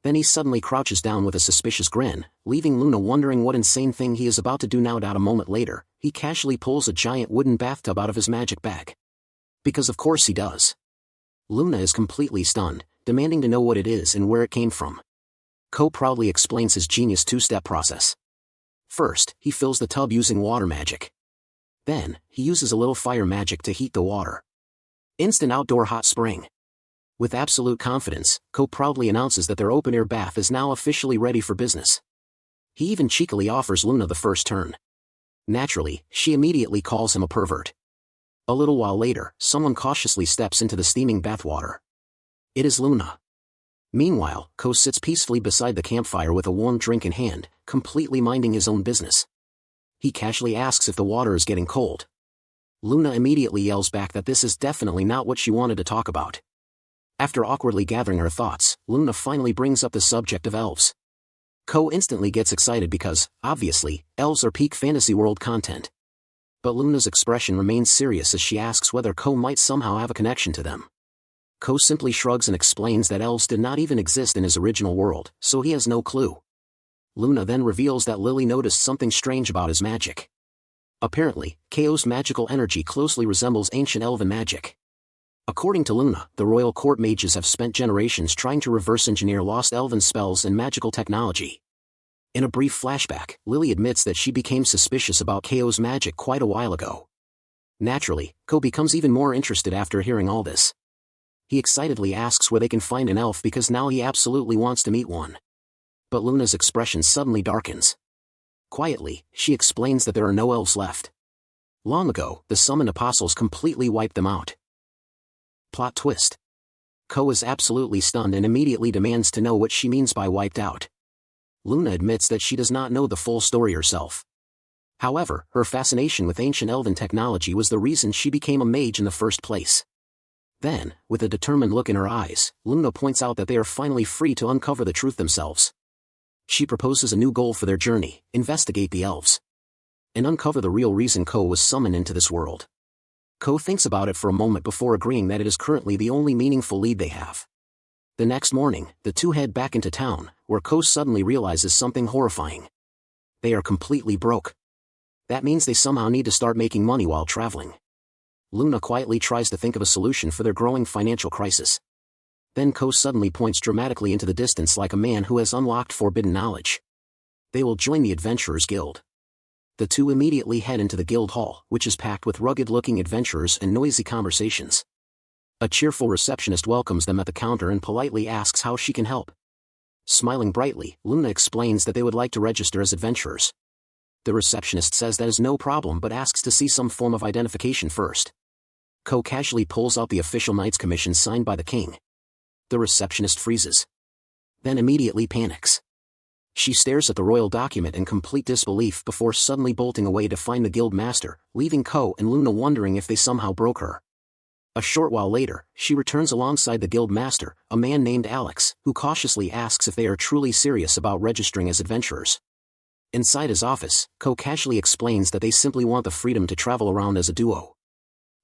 Then he suddenly crouches down with a suspicious grin, leaving Luna wondering what insane thing he is about to do now. A moment later, he casually pulls a giant wooden bathtub out of his magic bag. Because of course he does. Luna is completely stunned, demanding to know what it is and where it came from. Ko proudly explains his genius two-step process. First, he fills the tub using water magic. Then, he uses a little fire magic to heat the water. Instant outdoor hot spring. With absolute confidence, Ko proudly announces that their open-air bath is now officially ready for business. He even cheekily offers Luna the first turn. Naturally, she immediately calls him a pervert. A little while later, someone cautiously steps into the steaming bathwater. It is Luna. Meanwhile, Ko sits peacefully beside the campfire with a warm drink in hand, completely minding his own business. He casually asks if the water is getting cold. Luna immediately yells back that this is definitely not what she wanted to talk about. After awkwardly gathering her thoughts, Luna finally brings up the subject of elves. Ko instantly gets excited because, obviously, elves are peak fantasy world content. But Luna's expression remains serious as she asks whether Ko might somehow have a connection to them. Ko simply shrugs and explains that elves did not even exist in his original world, so he has no clue. Luna then reveals that Lily noticed something strange about his magic. Apparently, Ko's magical energy closely resembles ancient elven magic. According to Luna, the royal court mages have spent generations trying to reverse engineer lost elven spells and magical technology. In a brief flashback, Lily admits that she became suspicious about Ko's magic quite a while ago. Naturally, Ko becomes even more interested after hearing all this. He excitedly asks where they can find an elf because now he absolutely wants to meet one. But Luna's expression suddenly darkens. Quietly, she explains that there are no elves left. Long ago, the summoned apostles completely wiped them out. Plot twist. Ko is absolutely stunned and immediately demands to know what she means by wiped out. Luna admits that she does not know the full story herself. However, her fascination with ancient elven technology was the reason she became a mage in the first place. Then, with a determined look in her eyes, Luna points out that they are finally free to uncover the truth themselves. She proposes a new goal for their journey: investigate the elves. And uncover the real reason Ko was summoned into this world. Ko thinks about it for a moment before agreeing that it is currently the only meaningful lead they have. The next morning, the two head back into town, where Ko suddenly realizes something horrifying. They are completely broke. That means they somehow need to start making money while traveling. Luna quietly tries to think of a solution for their growing financial crisis. Then Ko suddenly points dramatically into the distance like a man who has unlocked forbidden knowledge. They will join the Adventurers Guild. The two immediately head into the guild hall, which is packed with rugged-looking adventurers and noisy conversations. A cheerful receptionist welcomes them at the counter and politely asks how she can help. Smiling brightly, Luna explains that they would like to register as adventurers. The receptionist says that is no problem but asks to see some form of identification first. Ko casually pulls out the official knight's commission signed by the king. The receptionist freezes. Then immediately panics. She stares at the royal document in complete disbelief before suddenly bolting away to find the guild master, leaving Ko and Luna wondering if they somehow broke her. A short while later, she returns alongside the guild master, a man named Alex, who cautiously asks if they are truly serious about registering as adventurers. Inside his office, Ko casually explains that they simply want the freedom to travel around as a duo.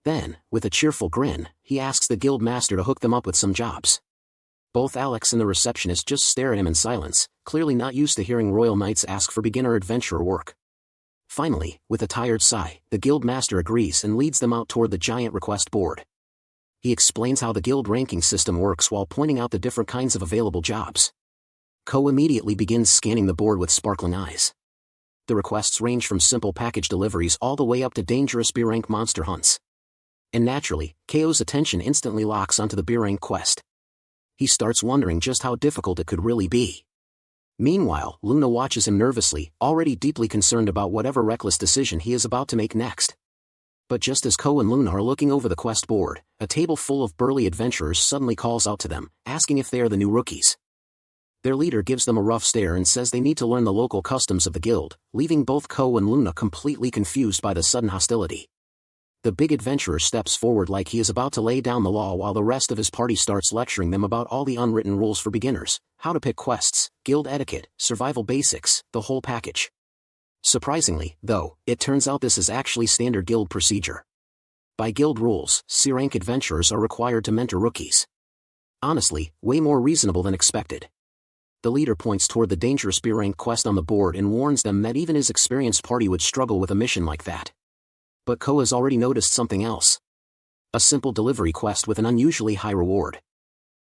Then, with a cheerful grin, he asks the guild master to hook them up with some jobs. Both Alex and the receptionist just stare at him in silence, clearly not used to hearing royal knights ask for beginner adventurer work. Finally, with a tired sigh, the guild master agrees and leads them out toward the giant request board. He explains how the guild ranking system works while pointing out the different kinds of available jobs. Ko immediately begins scanning the board with sparkling eyes. The requests range from simple package deliveries all the way up to dangerous B-rank monster hunts. And naturally, Ko's attention instantly locks onto the B-rank quest. He starts wondering just how difficult it could really be. Meanwhile, Luna watches him nervously, already deeply concerned about whatever reckless decision he is about to make next. But just as Ko and Luna are looking over the quest board, a table full of burly adventurers suddenly calls out to them, asking if they are the new rookies. Their leader gives them a rough stare and says they need to learn the local customs of the guild, leaving both Ko and Luna completely confused by the sudden hostility. The big adventurer steps forward like he is about to lay down the law while the rest of his party starts lecturing them about all the unwritten rules for beginners, how to pick quests, guild etiquette, survival basics, the whole package. Surprisingly, though, it turns out this is actually standard guild procedure. By guild rules, C-rank adventurers are required to mentor rookies. Honestly, way more reasonable than expected. The leader points toward the dangerous B-rank quest on the board and warns them that even his experienced party would struggle with a mission like that. But Ko has already noticed something else. A simple delivery quest with an unusually high reward.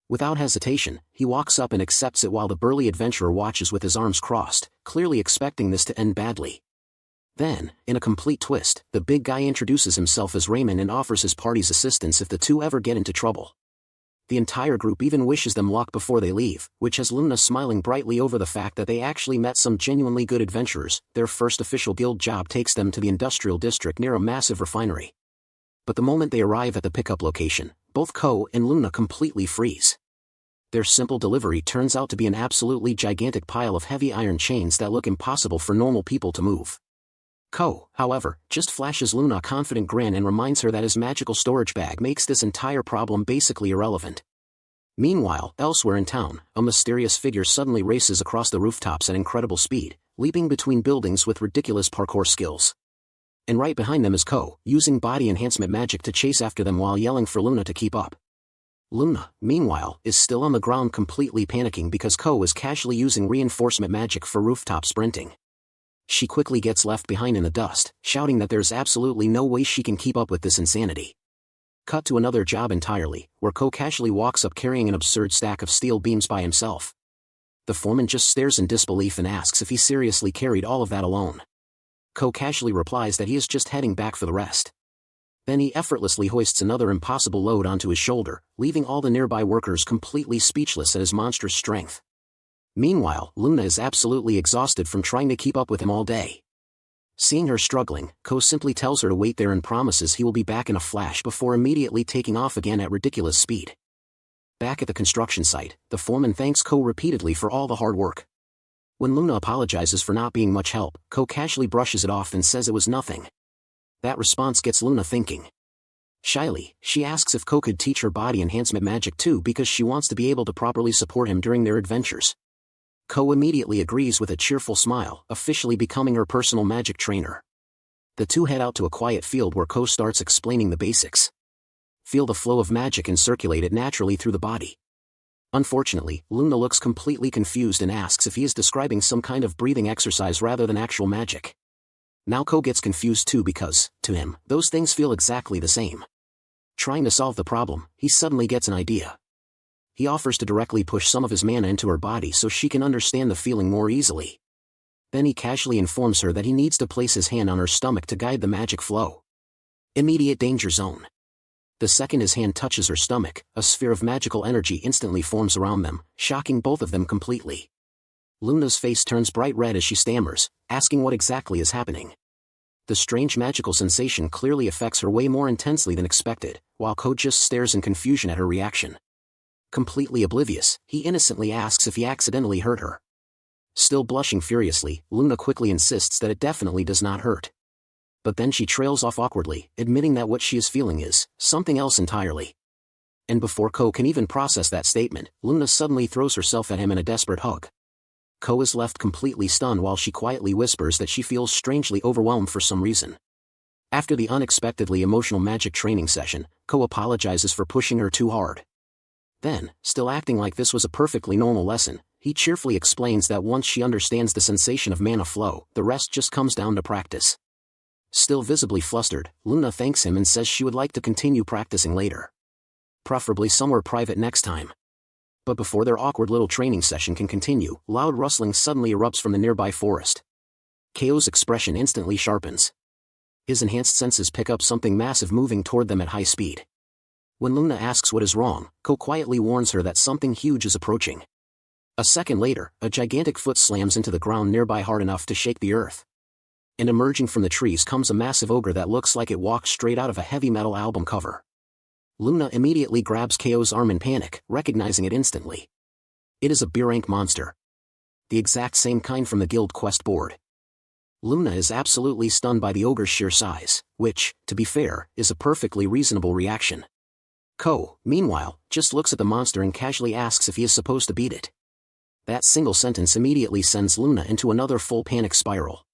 Without hesitation, he walks up and accepts it while the burly adventurer watches with his arms crossed, clearly expecting this to end badly. Then, in a complete twist, the big guy introduces himself as Raymond and offers his party's assistance if the two ever get into trouble. The entire group even wishes them luck before they leave, which has Luna smiling brightly over the fact that they actually met some genuinely good adventurers. Their first official guild job takes them to the industrial district near a massive refinery. But the moment they arrive at the pickup location, both Ko and Luna completely freeze. Their simple delivery turns out to be an absolutely gigantic pile of heavy iron chains that look impossible for normal people to move. Ko, however, just flashes Luna a confident grin and reminds her that his magical storage bag makes this entire problem basically irrelevant. Meanwhile, elsewhere in town, a mysterious figure suddenly races across the rooftops at incredible speed, leaping between buildings with ridiculous parkour skills. And right behind them is Ko, using body enhancement magic to chase after them while yelling for Luna to keep up. Luna, meanwhile, is still on the ground completely panicking because Ko is casually using reinforcement magic for rooftop sprinting. She quickly gets left behind in the dust, shouting that there's absolutely no way she can keep up with this insanity. Cut to another job entirely, where Ko casually walks up carrying an absurd stack of steel beams by himself. The foreman just stares in disbelief and asks if he seriously carried all of that alone. Ko casually replies that he is just heading back for the rest. Then he effortlessly hoists another impossible load onto his shoulder, leaving all the nearby workers completely speechless at his monstrous strength. Meanwhile, Luna is absolutely exhausted from trying to keep up with him all day. Seeing her struggling, Ko simply tells her to wait there and promises he will be back in a flash before immediately taking off again at ridiculous speed. Back at the construction site, the foreman thanks Ko repeatedly for all the hard work. When Luna apologizes for not being much help, Ko casually brushes it off and says it was nothing. That response gets Luna thinking. Shyly, she asks if Ko could teach her body enhancement magic too because she wants to be able to properly support him during their adventures. Ko immediately agrees with a cheerful smile, officially becoming her personal magic trainer. The two head out to a quiet field where Ko starts explaining the basics. Feel the flow of magic and circulate it naturally through the body. Unfortunately, Luna looks completely confused and asks if he is describing some kind of breathing exercise rather than actual magic. Now Ko gets confused too because, to him, those things feel exactly the same. Trying to solve the problem, he suddenly gets an idea. He offers to directly push some of his mana into her body so she can understand the feeling more easily. Then he casually informs her that he needs to place his hand on her stomach to guide the magic flow. Immediate danger zone. The second his hand touches her stomach, a sphere of magical energy instantly forms around them, shocking both of them completely. Luna's face turns bright red as she stammers, asking what exactly is happening. The strange magical sensation clearly affects her way more intensely than expected, while Ko just stares in confusion at her reaction. Completely oblivious, he innocently asks if he accidentally hurt her. Still blushing furiously, Luna quickly insists that it definitely does not hurt. But then she trails off awkwardly, admitting that what she is feeling is something else entirely. And before Ko can even process that statement, Luna suddenly throws herself at him in a desperate hug. Ko is left completely stunned while she quietly whispers that she feels strangely overwhelmed for some reason. After the unexpectedly emotional magic training session, Ko apologizes for pushing her too hard. Then, still acting like this was a perfectly normal lesson, he cheerfully explains that once she understands the sensation of mana flow, the rest just comes down to practice. Still visibly flustered, Luna thanks him and says she would like to continue practicing later. Preferably somewhere private next time. But before their awkward little training session can continue, loud rustling suddenly erupts from the nearby forest. Ko's expression instantly sharpens. His enhanced senses pick up something massive moving toward them at high speed. When Luna asks what is wrong, Ko quietly warns her that something huge is approaching. A second later, a gigantic foot slams into the ground nearby hard enough to shake the earth. And emerging from the trees comes a massive ogre that looks like it walked straight out of a heavy metal album cover. Luna immediately grabs Ko's arm in panic, recognizing it instantly. It is a B-rank monster. The exact same kind from the guild quest board. Luna is absolutely stunned by the ogre's sheer size, which, to be fair, is a perfectly reasonable reaction. Ko, meanwhile, just looks at the monster and casually asks if he is supposed to beat it. That single sentence immediately sends Luna into another full panic spiral.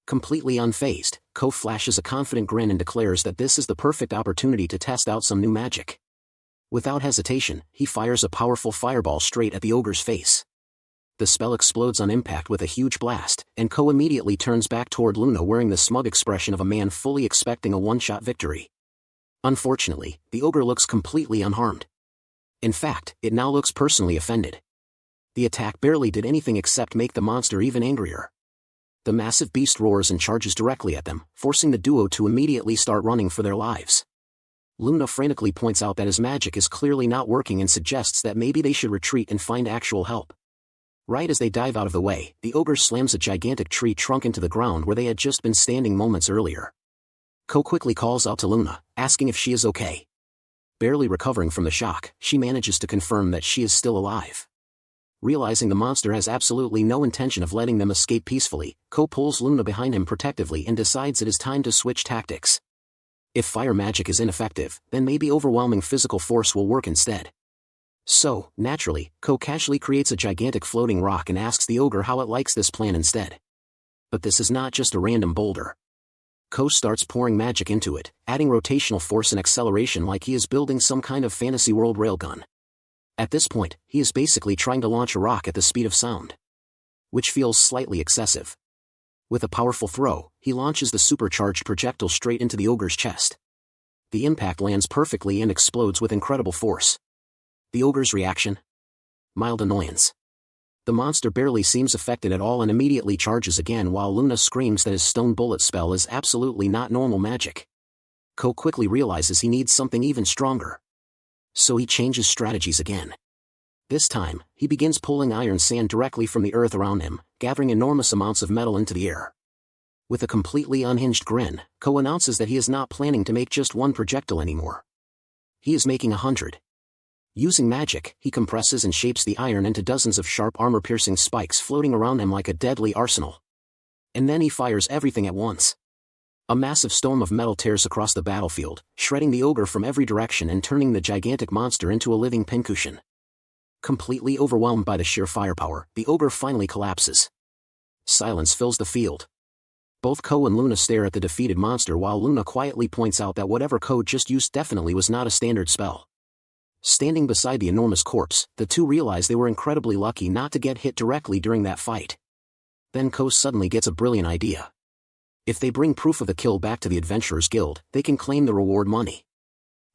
Completely unfazed, Ko flashes a confident grin and declares that this is the perfect opportunity to test out some new magic. Without hesitation, he fires a powerful fireball straight at the ogre's face. The spell explodes on impact with a huge blast, and Ko immediately turns back toward Luna wearing the smug expression of a man fully expecting a one-shot victory. Unfortunately, the ogre looks completely unharmed. In fact, it now looks personally offended. The attack barely did anything except make the monster even angrier. The massive beast roars and charges directly at them, forcing the duo to immediately start running for their lives. Luna frantically points out that his magic is clearly not working and suggests that maybe they should retreat and find actual help. Right as they dive out of the way, the ogre slams a gigantic tree trunk into the ground where they had just been standing moments earlier. Ko quickly calls out to Luna, asking if she is okay. Barely recovering from the shock, she manages to confirm that she is still alive. Realizing the monster has absolutely no intention of letting them escape peacefully, Ko pulls Luna behind him protectively and decides it is time to switch tactics. If fire magic is ineffective, then maybe overwhelming physical force will work instead. So, naturally, Ko casually creates a gigantic floating rock and asks the ogre how it likes this plan instead. But this is not just a random boulder. Ko starts pouring magic into it, adding rotational force and acceleration like he is building some kind of fantasy world railgun. At this point, he is basically trying to launch a rock at the speed of sound, which feels slightly excessive. With a powerful throw, he launches the supercharged projectile straight into the ogre's chest. The impact lands perfectly and explodes with incredible force. The ogre's reaction? Mild annoyance. The monster barely seems affected at all and immediately charges again while Luna screams that his stone bullet spell is absolutely not normal magic. Ko quickly realizes he needs something even stronger. So he changes strategies again. This time, he begins pulling iron sand directly from the earth around him, gathering enormous amounts of metal into the air. With a completely unhinged grin, Ko announces that he is not planning to make just one projectile anymore. He is making 100. Using magic, he compresses and shapes the iron into dozens of sharp armor-piercing spikes floating around him like a deadly arsenal. And then he fires everything at once. A massive storm of metal tears across the battlefield, shredding the ogre from every direction and turning the gigantic monster into a living pincushion. Completely overwhelmed by the sheer firepower, the ogre finally collapses. Silence fills the field. Both Ko and Luna stare at the defeated monster while Luna quietly points out that whatever Ko just used definitely was not a standard spell. Standing beside the enormous corpse, the two realize they were incredibly lucky not to get hit directly during that fight. Then Ko suddenly gets a brilliant idea. If they bring proof of the kill back to the Adventurers Guild, they can claim the reward money.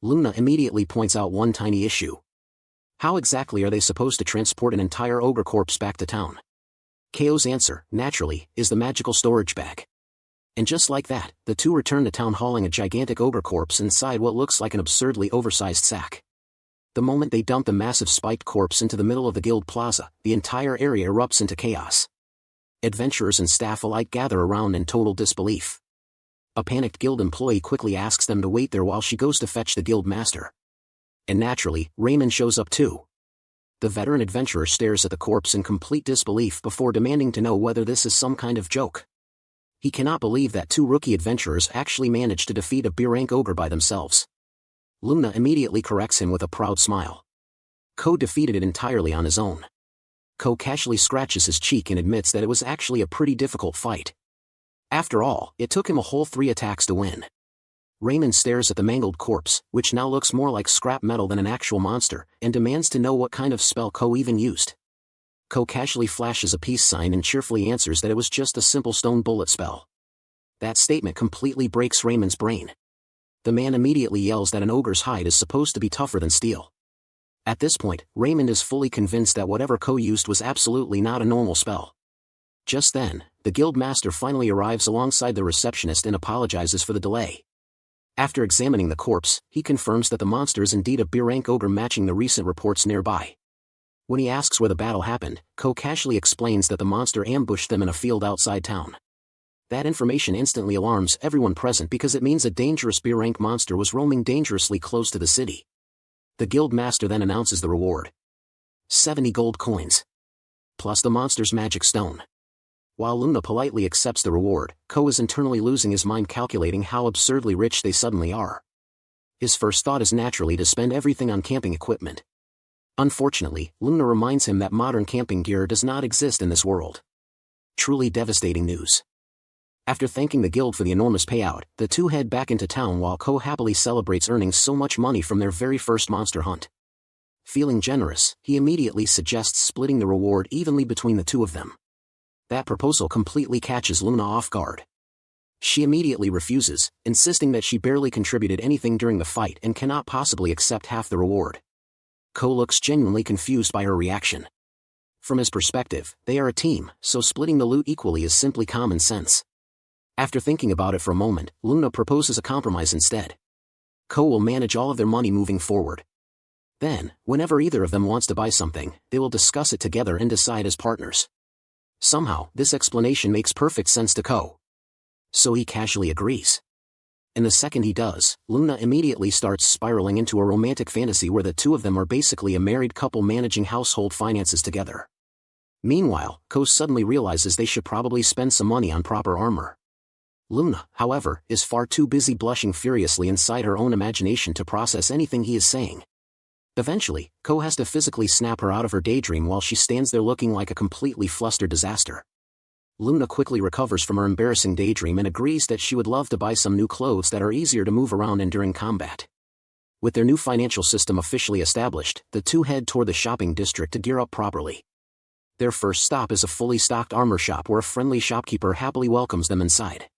Luna immediately points out one tiny issue. How exactly are they supposed to transport an entire ogre corpse back to town? Ko's answer, naturally, is the magical storage bag. And just like that, the two return to town hauling a gigantic ogre corpse inside what looks like an absurdly oversized sack. The moment they dump the massive spiked corpse into the middle of the guild plaza, the entire area erupts into chaos. Adventurers and staff alike gather around in total disbelief. A panicked guild employee quickly asks them to wait there while she goes to fetch the guild master. And naturally, Raymond shows up too. The veteran adventurer stares at the corpse in complete disbelief before demanding to know whether this is some kind of joke. He cannot believe that two rookie adventurers actually managed to defeat a B-rank ogre by themselves. Luna immediately corrects him with a proud smile. Ko defeated it entirely on his own. Ko casually scratches his cheek and admits that it was actually a pretty difficult fight. After all, it took him a whole 3 attacks to win. Raymond stares at the mangled corpse, which now looks more like scrap metal than an actual monster, and demands to know what kind of spell Ko even used. Ko casually flashes a peace sign and cheerfully answers that it was just a simple stone bullet spell. That statement completely breaks Raymond's brain. The man immediately yells that an ogre's hide is supposed to be tougher than steel. At this point, Raymond is fully convinced that whatever Ko used was absolutely not a normal spell. Just then, the guild master finally arrives alongside the receptionist and apologizes for the delay. After examining the corpse, he confirms that the monster is indeed a B-rank ogre matching the recent reports nearby. When he asks where the battle happened, Ko casually explains that the monster ambushed them in a field outside town. That information instantly alarms everyone present because it means a dangerous B-rank monster was roaming dangerously close to the city. The guild master then announces the reward. 70 gold coins. Plus the monster's magic stone. While Luna politely accepts the reward, Ko is internally losing his mind calculating how absurdly rich they suddenly are. His first thought is naturally to spend everything on camping equipment. Unfortunately, Luna reminds him that modern camping gear does not exist in this world. Truly devastating news. After thanking the guild for the enormous payout, the two head back into town while Ko happily celebrates earning so much money from their very first monster hunt. Feeling generous, he immediately suggests splitting the reward evenly between the two of them. That proposal completely catches Luna off guard. She immediately refuses, insisting that she barely contributed anything during the fight and cannot possibly accept half the reward. Ko looks genuinely confused by her reaction. From his perspective, they are a team, so splitting the loot equally is simply common sense. After thinking about it for a moment, Luna proposes a compromise instead. Ko will manage all of their money moving forward. Then, whenever either of them wants to buy something, they will discuss it together and decide as partners. Somehow, this explanation makes perfect sense to Ko. So he casually agrees. And the second he does, Luna immediately starts spiraling into a romantic fantasy where the two of them are basically a married couple managing household finances together. Meanwhile, Ko suddenly realizes they should probably spend some money on proper armor. Luna, however, is far too busy blushing furiously inside her own imagination to process anything he is saying. Eventually, Ko has to physically snap her out of her daydream while she stands there looking like a completely flustered disaster. Luna quickly recovers from her embarrassing daydream and agrees that she would love to buy some new clothes that are easier to move around in during combat. With their new financial system officially established, the two head toward the shopping district to gear up properly. Their first stop is a fully stocked armor shop where a friendly shopkeeper happily welcomes them inside.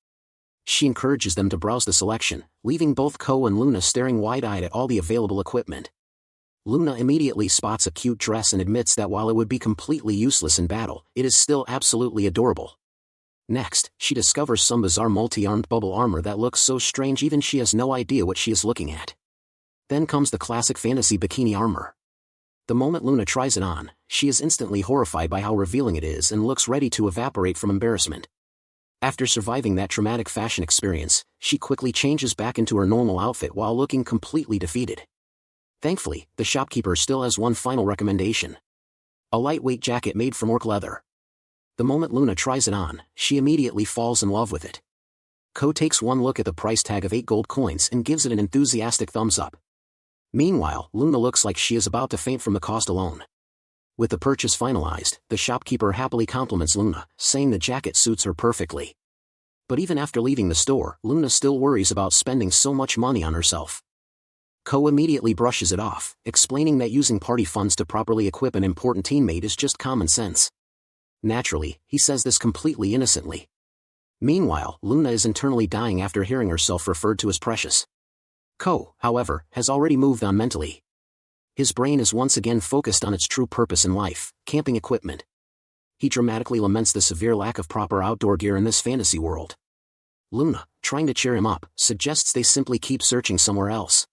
She encourages them to browse the selection, leaving both Ko and Luna staring wide-eyed at all the available equipment. Luna immediately spots a cute dress and admits that while it would be completely useless in battle, it is still absolutely adorable. Next, she discovers some bizarre multi-armed bubble armor that looks so strange even she has no idea what she is looking at. Then comes the classic fantasy bikini armor. The moment Luna tries it on, she is instantly horrified by how revealing it is and looks ready to evaporate from embarrassment. After surviving that traumatic fashion experience, she quickly changes back into her normal outfit while looking completely defeated. Thankfully, the shopkeeper still has one final recommendation. A lightweight jacket made from orc leather. The moment Luna tries it on, she immediately falls in love with it. Ko takes one look at the price tag of 8 gold coins and gives it an enthusiastic thumbs up. Meanwhile, Luna looks like she is about to faint from the cost alone. With the purchase finalized, the shopkeeper happily compliments Luna, saying the jacket suits her perfectly. But even after leaving the store, Luna still worries about spending so much money on herself. Ko immediately brushes it off, explaining that using party funds to properly equip an important teammate is just common sense. Naturally, he says this completely innocently. Meanwhile, Luna is internally dying after hearing herself referred to as precious. Ko, however, has already moved on mentally. His brain is once again focused on its true purpose in life, camping equipment. He dramatically laments the severe lack of proper outdoor gear in this fantasy world. Luna, trying to cheer him up, suggests they simply keep searching somewhere else.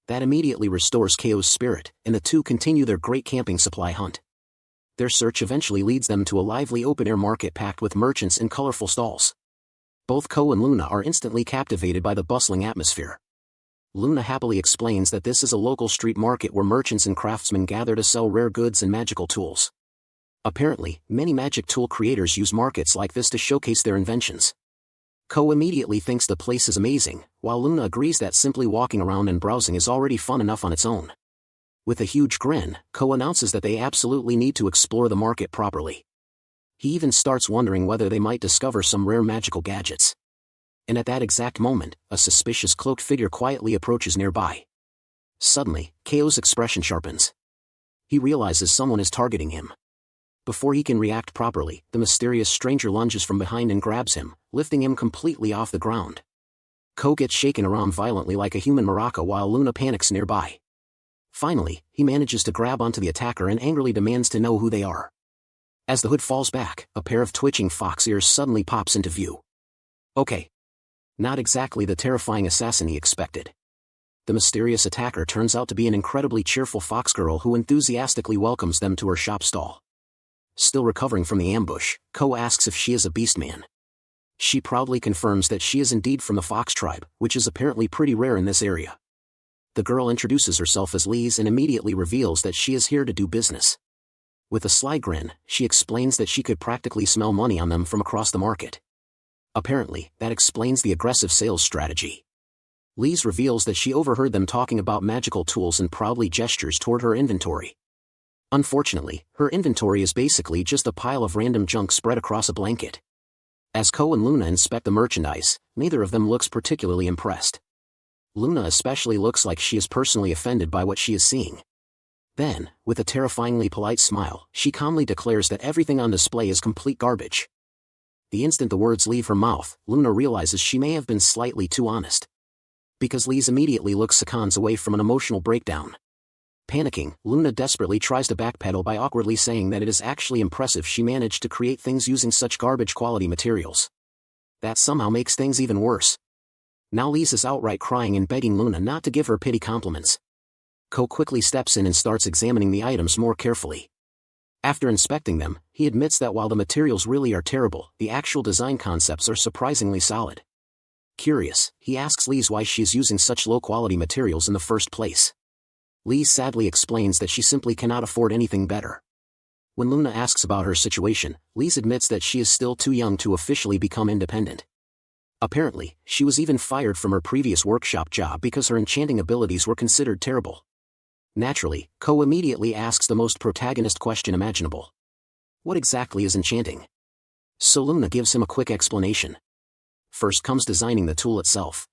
That immediately restores Ko's spirit, and the two continue their great camping supply hunt. Their search eventually leads them to a lively open-air market packed with merchants in colorful stalls. Both Ko and Luna are instantly captivated by the bustling atmosphere. Luna happily explains that this is a local street market where merchants and craftsmen gather to sell rare goods and magical tools. Apparently, many magic tool creators use markets like this to showcase their inventions. Ko immediately thinks the place is amazing, while Luna agrees that simply walking around and browsing is already fun enough on its own. With a huge grin, Ko announces that they absolutely need to explore the market properly. He even starts wondering whether they might discover some rare magical gadgets. And at that exact moment, a suspicious cloaked figure quietly approaches nearby. Suddenly, Ko's expression sharpens. He realizes someone is targeting him. Before he can react properly, the mysterious stranger lunges from behind and grabs him, lifting him completely off the ground. Ko gets shaken around violently like a human maraca while Luna panics nearby. Finally, he manages to grab onto the attacker and angrily demands to know who they are. As the hood falls back, a pair of twitching fox ears suddenly pops into view. Okay. Not exactly the terrifying assassin he expected. The mysterious attacker turns out to be an incredibly cheerful fox girl who enthusiastically welcomes them to her shop stall. Still recovering from the ambush, Ko asks if she is a beastman. She proudly confirms that she is indeed from the fox tribe, which is apparently pretty rare in this area. The girl introduces herself as Lise and immediately reveals that she is here to do business. With a sly grin, she explains that she could practically smell money on them from across the market. Apparently, that explains the aggressive sales strategy. Lise reveals that she overheard them talking about magical tools and proudly gestures toward her inventory. Unfortunately, her inventory is basically just a pile of random junk spread across a blanket. As Ko and Luna inspect the merchandise, neither of them looks particularly impressed. Luna especially looks like she is personally offended by what she is seeing. Then, with a terrifyingly polite smile, she calmly declares that everything on display is complete garbage. The instant the words leave her mouth, Luna realizes she may have been slightly too honest. Because Lise immediately looks seconds away from an emotional breakdown. Panicking, Luna desperately tries to backpedal by awkwardly saying that it is actually impressive she managed to create things using such garbage quality materials. That somehow makes things even worse. Now Lise is outright crying and begging Luna not to give her pity compliments. Ko quickly steps in and starts examining the items more carefully. After inspecting them, he admits that while the materials really are terrible, the actual design concepts are surprisingly solid. Curious, he asks Lise why she is using such low-quality materials in the first place. Lise sadly explains that she simply cannot afford anything better. When Luna asks about her situation, Lise admits that she is still too young to officially become independent. Apparently, she was even fired from her previous workshop job because her enchanting abilities were considered terrible. Naturally, Ko immediately asks the most protagonist question imaginable. What exactly is enchanting? So Luna gives him a quick explanation. First comes designing the tool itself.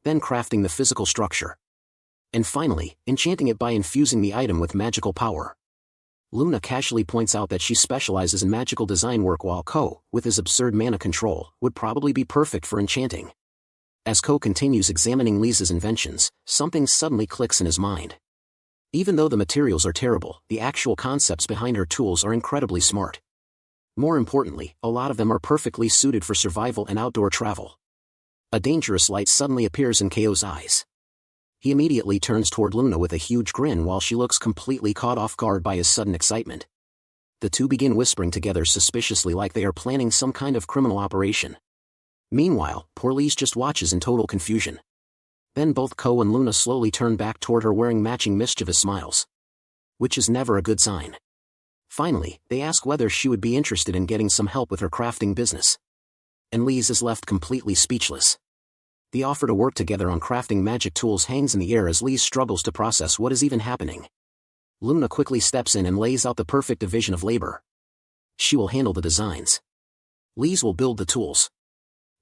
Then crafting the physical structure. And finally, enchanting it by infusing the item with magical power. Luna casually points out that she specializes in magical design work while Ko, with his absurd mana control, would probably be perfect for enchanting. As Ko continues examining Lisa's inventions, something suddenly clicks in his mind. Even though the materials are terrible, the actual concepts behind her tools are incredibly smart. More importantly, a lot of them are perfectly suited for survival and outdoor travel. A dangerous light suddenly appears in Ko's eyes. He immediately turns toward Luna with a huge grin while she looks completely caught off guard by his sudden excitement. The two begin whispering together suspiciously like they are planning some kind of criminal operation. Meanwhile, poor Lise just watches in total confusion. Then both Ko and Luna slowly turn back toward her wearing matching mischievous smiles. Which is never a good sign. Finally, they ask whether she would be interested in getting some help with her crafting business. And Lise is left completely speechless. The offer to work together on crafting magic tools hangs in the air as Lise struggles to process what is even happening. Luna quickly steps in and lays out the perfect division of labor. She will handle the designs. Lise will build the tools.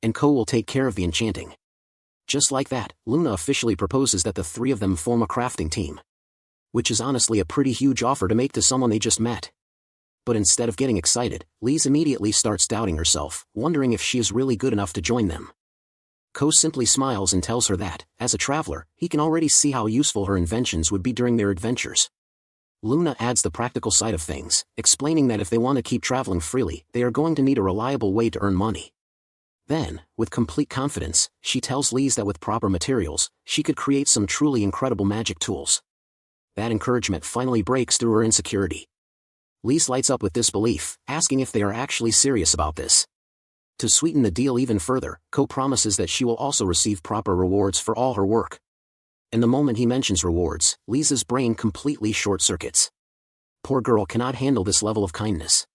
And Ko will take care of the enchanting. Just like that, Luna officially proposes that the three of them form a crafting team. Which is honestly a pretty huge offer to make to someone they just met. But instead of getting excited, Lise immediately starts doubting herself, wondering if she is really good enough to join them. Ko simply smiles and tells her that, as a traveler, he can already see how useful her inventions would be during their adventures. Luna adds the practical side of things, explaining that if they want to keep traveling freely, they are going to need a reliable way to earn money. Then, with complete confidence, she tells Lise that with proper materials, she could create some truly incredible magic tools. That encouragement finally breaks through her insecurity. Lise lights up with disbelief, asking if they are actually serious about this. To sweeten the deal even further, Ko promises that she will also receive proper rewards for all her work. And the moment he mentions rewards, Lisa's brain completely short-circuits. Poor girl cannot handle this level of kindness.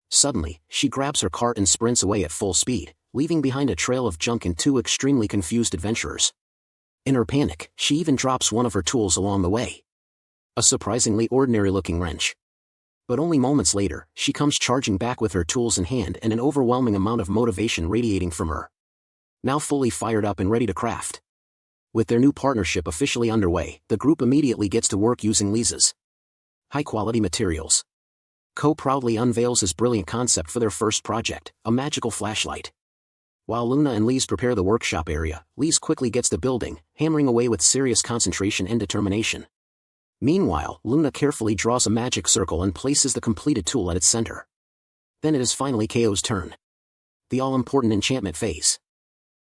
Suddenly, she grabs her cart and sprints away at full speed, leaving behind a trail of junk and two extremely confused adventurers. In her panic, she even drops one of her tools along the way. A surprisingly ordinary-looking wrench. But only moments later, she comes charging back with her tools in hand and an overwhelming amount of motivation radiating from her. Now fully fired up and ready to craft. With their new partnership officially underway, the group immediately gets to work using Lisa's high-quality materials. Ko proudly unveils his brilliant concept for their first project, a magical flashlight. While Luna and Lise prepare the workshop area, Lise quickly gets to building, hammering away with serious concentration and determination. Meanwhile, Luna carefully draws a magic circle and places the completed tool at its center. Then it is finally Ko's turn. The all-important enchantment phase.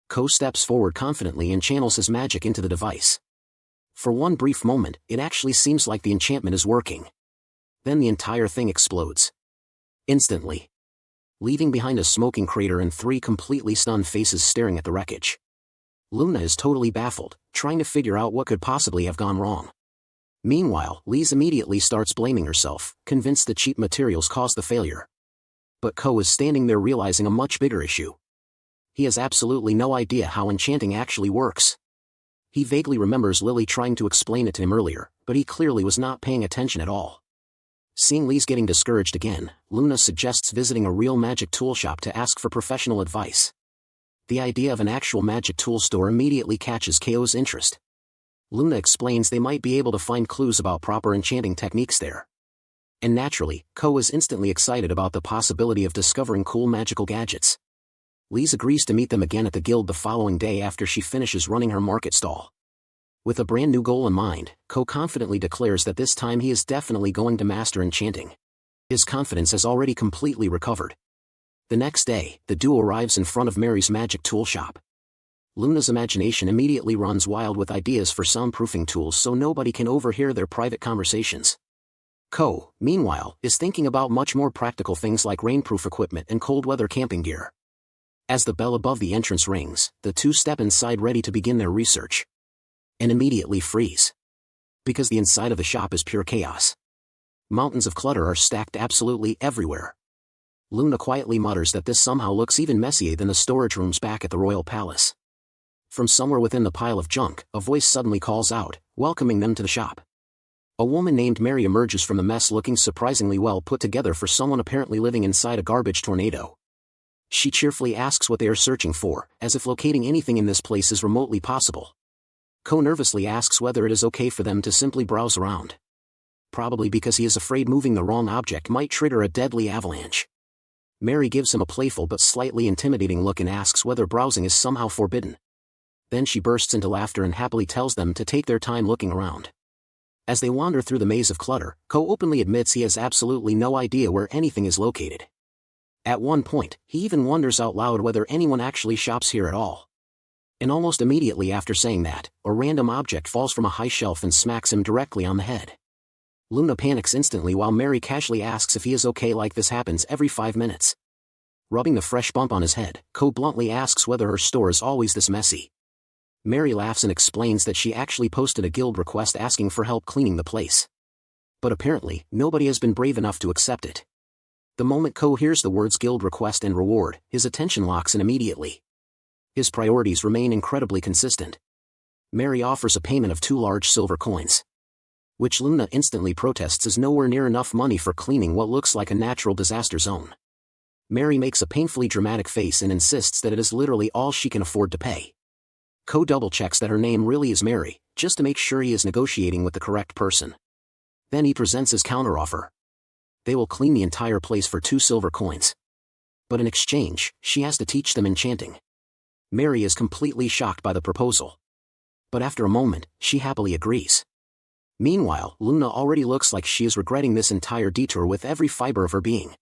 Ko steps forward confidently and channels his magic into the device. For one brief moment, it actually seems like the enchantment is working. Then the entire thing explodes. Instantly. Leaving behind a smoking crater and three completely stunned faces staring at the wreckage. Luna is totally baffled, trying to figure out what could possibly have gone wrong. Meanwhile, Lise immediately starts blaming herself, convinced the cheap materials caused the failure. But Ko is standing there realizing a much bigger issue. He has absolutely no idea how enchanting actually works. He vaguely remembers Lily trying to explain it to him earlier, but he clearly was not paying attention at all. Seeing Lise getting discouraged again, Luna suggests visiting a real magic tool shop to ask for professional advice. The idea of an actual magic tool store immediately catches Ko's interest. Luna explains they might be able to find clues about proper enchanting techniques there. And naturally, Ko is instantly excited about the possibility of discovering cool magical gadgets. Lise agrees to meet them again at the guild the following day after she finishes running her market stall. With a brand new goal in mind, Ko confidently declares that this time he is definitely going to master enchanting. His confidence has already completely recovered. The next day, the duo arrives in front of Mary's magic tool shop. Luna's imagination immediately runs wild with ideas for soundproofing tools so nobody can overhear their private conversations. Ko, meanwhile, is thinking about much more practical things like rainproof equipment and cold weather camping gear. As the bell above the entrance rings, the two step inside ready to begin their research. And immediately freeze. Because the inside of the shop is pure chaos. Mountains of clutter are stacked absolutely everywhere. Luna quietly mutters that this somehow looks even messier than the storage rooms back at the royal palace. From somewhere within the pile of junk, a voice suddenly calls out, welcoming them to the shop. A woman named Mary emerges from the mess looking surprisingly well put together for someone apparently living inside a garbage tornado. She cheerfully asks what they are searching for, as if locating anything in this place is remotely possible. Ko nervously asks whether it is okay for them to simply browse around. Probably because he is afraid moving the wrong object might trigger a deadly avalanche. Mary gives him a playful but slightly intimidating look and asks whether browsing is somehow forbidden. Then she bursts into laughter and happily tells them to take their time looking around. As they wander through the maze of clutter, Ko openly admits he has absolutely no idea where anything is located. At one point, he even wonders out loud whether anyone actually shops here at all. And almost immediately after saying that, a random object falls from a high shelf and smacks him directly on the head. Luna panics instantly while Mary casually asks if he is okay like this happens every 5 minutes. Rubbing the fresh bump on his head, Ko bluntly asks whether her store is always this messy. Mary laughs and explains that she actually posted a guild request asking for help cleaning the place. But apparently, nobody has been brave enough to accept it. The moment Ko hears the words guild request and reward, his attention locks in immediately. His priorities remain incredibly consistent. Mary offers a payment of 2 large silver coins. Which Luna instantly protests is nowhere near enough money for cleaning what looks like a natural disaster zone. Mary makes a painfully dramatic face and insists that it is literally all she can afford to pay. Ko double-checks that her name really is Mary, just to make sure he is negotiating with the correct person. Then he presents his counteroffer. They will clean the entire place for 2 silver coins. But in exchange, she has to teach them enchanting. Mary is completely shocked by the proposal. But after a moment, she happily agrees. Meanwhile, Luna already looks like she is regretting this entire detour with every fiber of her being.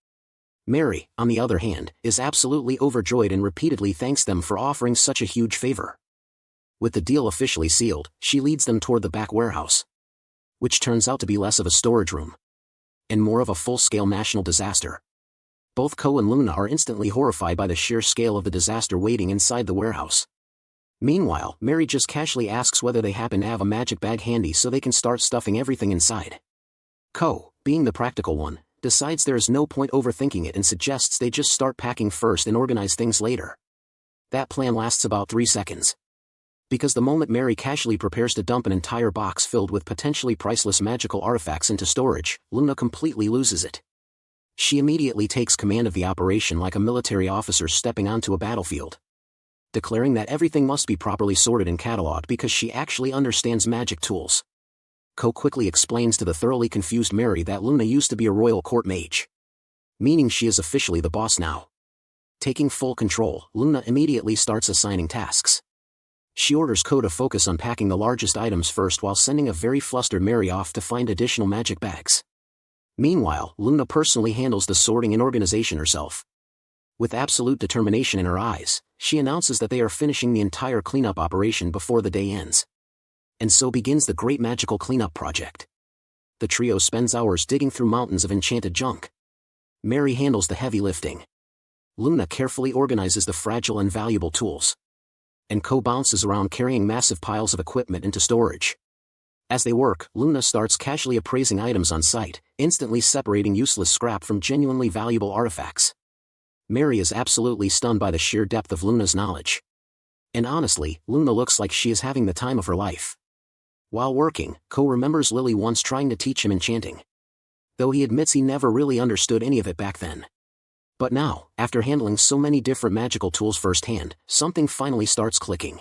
Mary, on the other hand, is absolutely overjoyed and repeatedly thanks them for offering such a huge favor. With the deal officially sealed, she leads them toward the back warehouse. Which turns out to be less of a storage room. And more of a full-scale national disaster. Both Ko and Luna are instantly horrified by the sheer scale of the disaster waiting inside the warehouse. Meanwhile, Mary just casually asks whether they happen to have a magic bag handy so they can start stuffing everything inside. Ko, being the practical one, decides there is no point overthinking it and suggests they just start packing first and organize things later. That plan lasts about 3 seconds. Because the moment Mary casually prepares to dump an entire box filled with potentially priceless magical artifacts into storage, Luna completely loses it. She immediately takes command of the operation like a military officer stepping onto a battlefield. Declaring that everything must be properly sorted and catalogued because she actually understands magic tools. Ko quickly explains to the thoroughly confused Mary that Luna used to be a royal court mage. Meaning she is officially the boss now. Taking full control, Luna immediately starts assigning tasks. She orders Ko to focus on packing the largest items first while sending a very flustered Mary off to find additional magic bags. Meanwhile, Luna personally handles the sorting and organization herself. With absolute determination in her eyes, she announces that they are finishing the entire cleanup operation before the day ends. And so begins the great magical cleanup project. The trio spends hours digging through mountains of enchanted junk. Mary handles the heavy lifting. Luna carefully organizes the fragile and valuable tools. And Ko bounces around carrying massive piles of equipment into storage. As they work, Luna starts casually appraising items on site, instantly separating useless scrap from genuinely valuable artifacts. Mary is absolutely stunned by the sheer depth of Luna's knowledge. And honestly, Luna looks like she is having the time of her life. While working, Ko remembers Lily once trying to teach him enchanting. Though he admits he never really understood any of it back then. But now, after handling so many different magical tools firsthand, something finally starts clicking.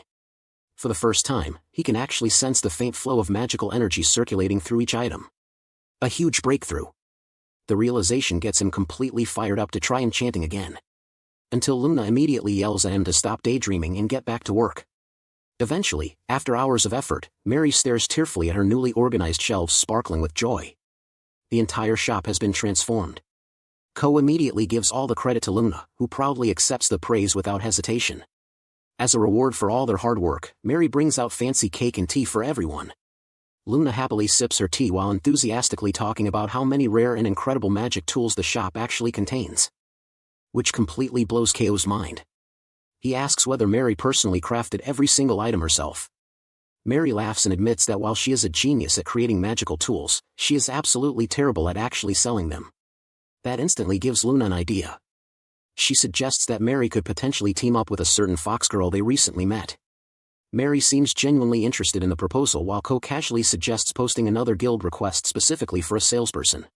For the first time, he can actually sense the faint flow of magical energy circulating through each item. A huge breakthrough. The realization gets him completely fired up to try enchanting again. Until Luna immediately yells at him to stop daydreaming and get back to work. Eventually, after hours of effort, Mary stares tearfully at her newly organized shelves sparkling with joy. The entire shop has been transformed. Ko immediately gives all the credit to Luna, who proudly accepts the praise without hesitation. As a reward for all their hard work, Mary brings out fancy cake and tea for everyone. Luna happily sips her tea while enthusiastically talking about how many rare and incredible magic tools the shop actually contains. Which completely blows Ko's mind. He asks whether Mary personally crafted every single item herself. Mary laughs and admits that while she is a genius at creating magical tools, she is absolutely terrible at actually selling them. That instantly gives Luna an idea. She suggests that Mary could potentially team up with a certain fox girl they recently met. Mary seems genuinely interested in the proposal while Ko casually suggests posting another guild request specifically for a salesperson.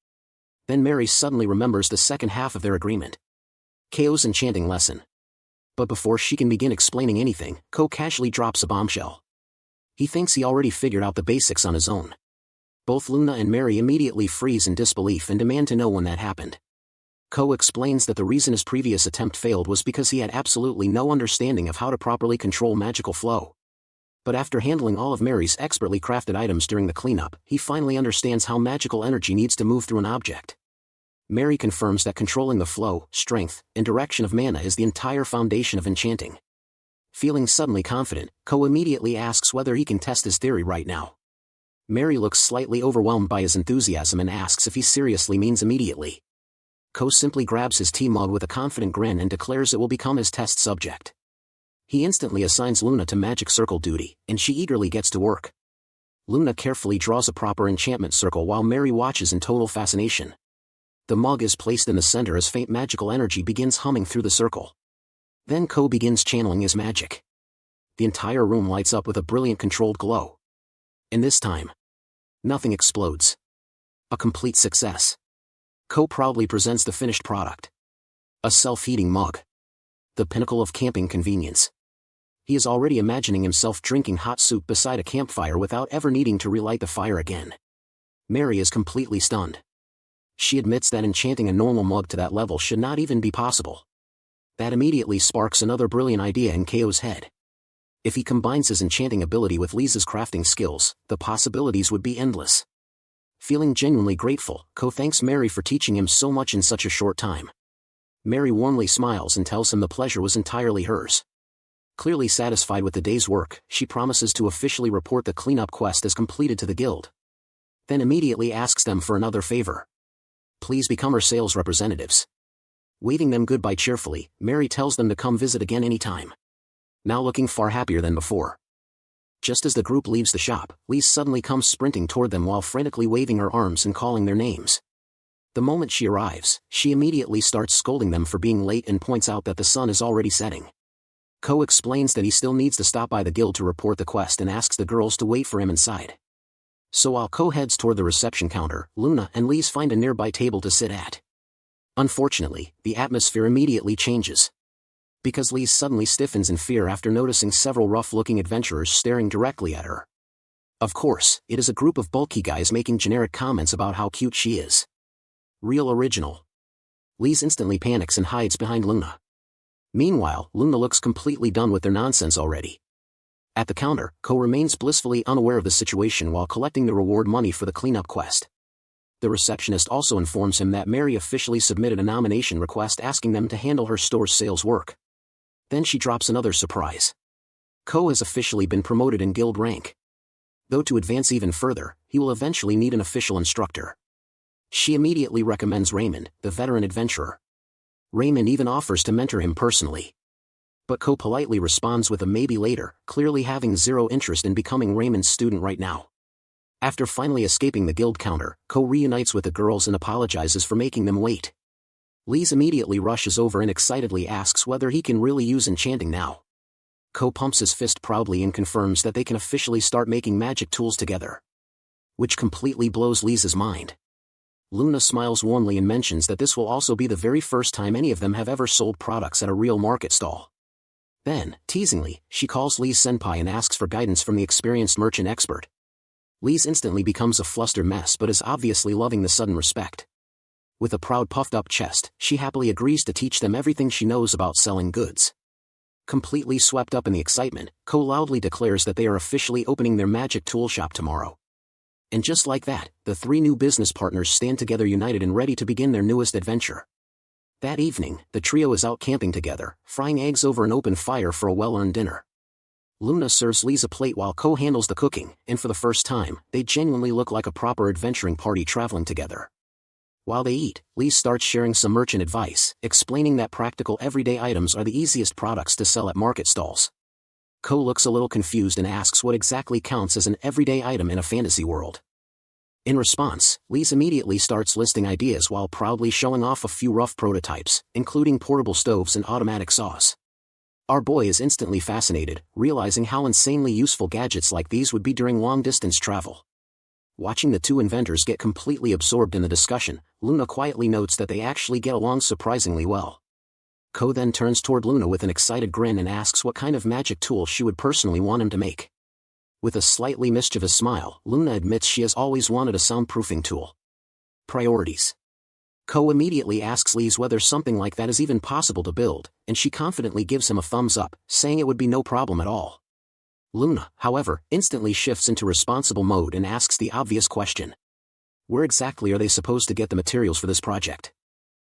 Then Mary suddenly remembers the second half of their agreement. Ko's enchanting lesson. But before she can begin explaining anything, Ko casually drops a bombshell. He thinks he already figured out the basics on his own. Both Luna and Mary immediately freeze in disbelief and demand to know when that happened. Ko explains that the reason his previous attempt failed was because he had absolutely no understanding of how to properly control magical flow. But after handling all of Mary's expertly crafted items during the cleanup, he finally understands how magical energy needs to move through an object. Mary confirms that controlling the flow, strength, and direction of mana is the entire foundation of enchanting. Feeling suddenly confident, Ko immediately asks whether he can test his theory right now. Mary looks slightly overwhelmed by his enthusiasm and asks if he seriously means immediately. Ko simply grabs his tea mug with a confident grin and declares it will become his test subject. He instantly assigns Luna to magic circle duty, and she eagerly gets to work. Luna carefully draws a proper enchantment circle while Mary watches in total fascination. The mug is placed in the center as faint magical energy begins humming through the circle. Then Ko begins channeling his magic. The entire room lights up with a brilliant controlled glow. And this time, nothing explodes. A complete success. Ko proudly presents the finished product. A self-heating mug. The pinnacle of camping convenience. He is already imagining himself drinking hot soup beside a campfire without ever needing to relight the fire again. Mary is completely stunned. She admits that enchanting a normal mug to that level should not even be possible. That immediately sparks another brilliant idea in Ko's head. If he combines his enchanting ability with Lisa's crafting skills, the possibilities would be endless. Feeling genuinely grateful, Ko thanks Mary for teaching him so much in such a short time. Mary warmly smiles and tells him the pleasure was entirely hers. Clearly satisfied with the day's work, she promises to officially report the cleanup quest as completed to the guild. Then immediately asks them for another favor. Please become her sales representatives. Waving them goodbye cheerfully, Mary tells them to come visit again anytime. Now looking far happier than before. Just as the group leaves the shop, Lise suddenly comes sprinting toward them while frantically waving her arms and calling their names. The moment she arrives, she immediately starts scolding them for being late and points out that the sun is already setting. Ko explains that he still needs to stop by the guild to report the quest and asks the girls to wait for him inside. So while Ko heads toward the reception counter, Luna and Lise find a nearby table to sit at. Unfortunately, the atmosphere immediately changes. Because Lise suddenly stiffens in fear after noticing several rough-looking adventurers staring directly at her. Of course, it is a group of bulky guys making generic comments about how cute she is. Real original. Lise instantly panics and hides behind Luna. Meanwhile, Luna looks completely done with their nonsense already. At the counter, Ko remains blissfully unaware of the situation while collecting the reward money for the cleanup quest. The receptionist also informs him that Mary officially submitted a nomination request asking them to handle her store's sales work. Then she drops another surprise. Ko has officially been promoted in guild rank. Though to advance even further, he will eventually need an official instructor. She immediately recommends Raymond, the veteran adventurer. Raymond even offers to mentor him personally. But Ko politely responds with a maybe later, clearly having zero interest in becoming Raymond's student right now. After finally escaping the guild counter, Ko reunites with the girls and apologizes for making them wait. Lise immediately rushes over and excitedly asks whether he can really use enchanting now. Ko pumps his fist proudly and confirms that they can officially start making magic tools together. Which completely blows Lisa's mind. Luna smiles warmly and mentions that this will also be the very first time any of them have ever sold products at a real market stall. Then, teasingly, she calls Lise senpai and asks for guidance from the experienced merchant expert. Lise instantly becomes a flustered mess but is obviously loving the sudden respect. With a proud puffed-up chest, she happily agrees to teach them everything she knows about selling goods. Completely swept up in the excitement, Ko loudly declares that they are officially opening their magic tool shop tomorrow. And just like that, the three new business partners stand together united and ready to begin their newest adventure. That evening, the trio is out camping together, frying eggs over an open fire for a well-earned dinner. Luna serves Lise a plate while Ko handles the cooking, and for the first time, they genuinely look like a proper adventuring party traveling together. While they eat, Lise starts sharing some merchant advice, explaining that practical everyday items are the easiest products to sell at market stalls. Ko looks a little confused and asks what exactly counts as an everyday item in a fantasy world. In response, Lise immediately starts listing ideas while proudly showing off a few rough prototypes, including portable stoves and automatic saws. Our boy is instantly fascinated, realizing how insanely useful gadgets like these would be during long-distance travel. Watching the two inventors get completely absorbed in the discussion, Luna quietly notes that they actually get along surprisingly well. Ko then turns toward Luna with an excited grin and asks what kind of magic tool she would personally want him to make. With a slightly mischievous smile, Luna admits she has always wanted a soundproofing tool. Priorities. Ko immediately asks Lise whether something like that is even possible to build, and she confidently gives him a thumbs up, saying it would be no problem at all. Luna, however, instantly shifts into responsible mode and asks the obvious question. Where exactly are they supposed to get the materials for this project?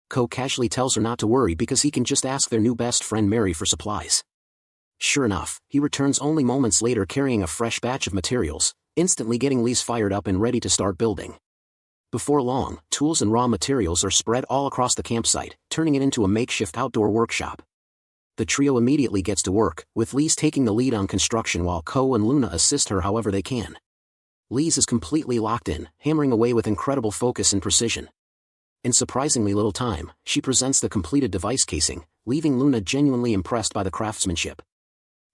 Ko casually tells her not to worry because he can just ask their new best friend Mary for supplies. Sure enough, he returns only moments later carrying a fresh batch of materials, instantly getting Lise fired up and ready to start building. Before long, tools and raw materials are spread all across the campsite, turning it into a makeshift outdoor workshop. The trio immediately gets to work, with Lise taking the lead on construction while Ko and Luna assist her however they can. Lise is completely locked in, hammering away with incredible focus and precision. In surprisingly little time, she presents the completed device casing, leaving Luna genuinely impressed by the craftsmanship.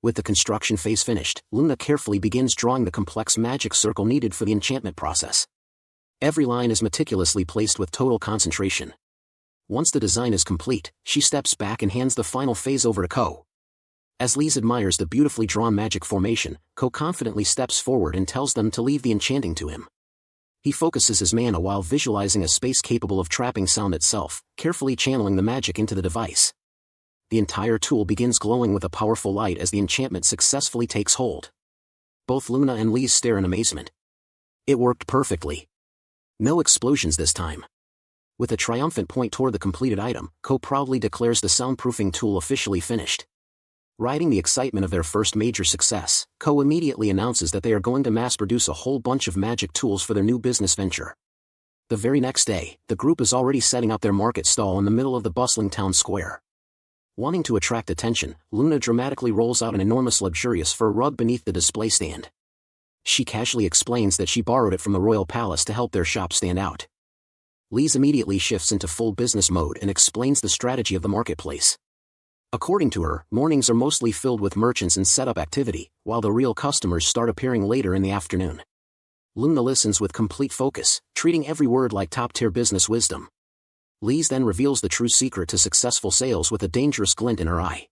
With the construction phase finished, Luna carefully begins drawing the complex magic circle needed for the enchantment process. Every line is meticulously placed with total concentration. Once the design is complete, she steps back and hands the final phase over to Ko. As Lise admires the beautifully drawn magic formation, Ko confidently steps forward and tells them to leave the enchanting to him. He focuses his mana while visualizing a space capable of trapping sound itself, carefully channeling the magic into the device. The entire tool begins glowing with a powerful light as the enchantment successfully takes hold. Both Luna and Lise stare in amazement. It worked perfectly. No explosions this time. With a triumphant point toward the completed item, Ko proudly declares the soundproofing tool officially finished. Riding the excitement of their first major success, Ko immediately announces that they are going to mass-produce a whole bunch of magic tools for their new business venture. The very next day, the group is already setting up their market stall in the middle of the bustling town square. Wanting to attract attention, Luna dramatically rolls out an enormous luxurious fur rug beneath the display stand. She casually explains that she borrowed it from the royal palace to help their shop stand out. Lise immediately shifts into full business mode and explains the strategy of the marketplace. According to her, mornings are mostly filled with merchants and setup activity, while the real customers start appearing later in the afternoon. Luna listens with complete focus, treating every word like top-tier business wisdom. Lise then reveals the true secret to successful sales with a dangerous glint in her eye.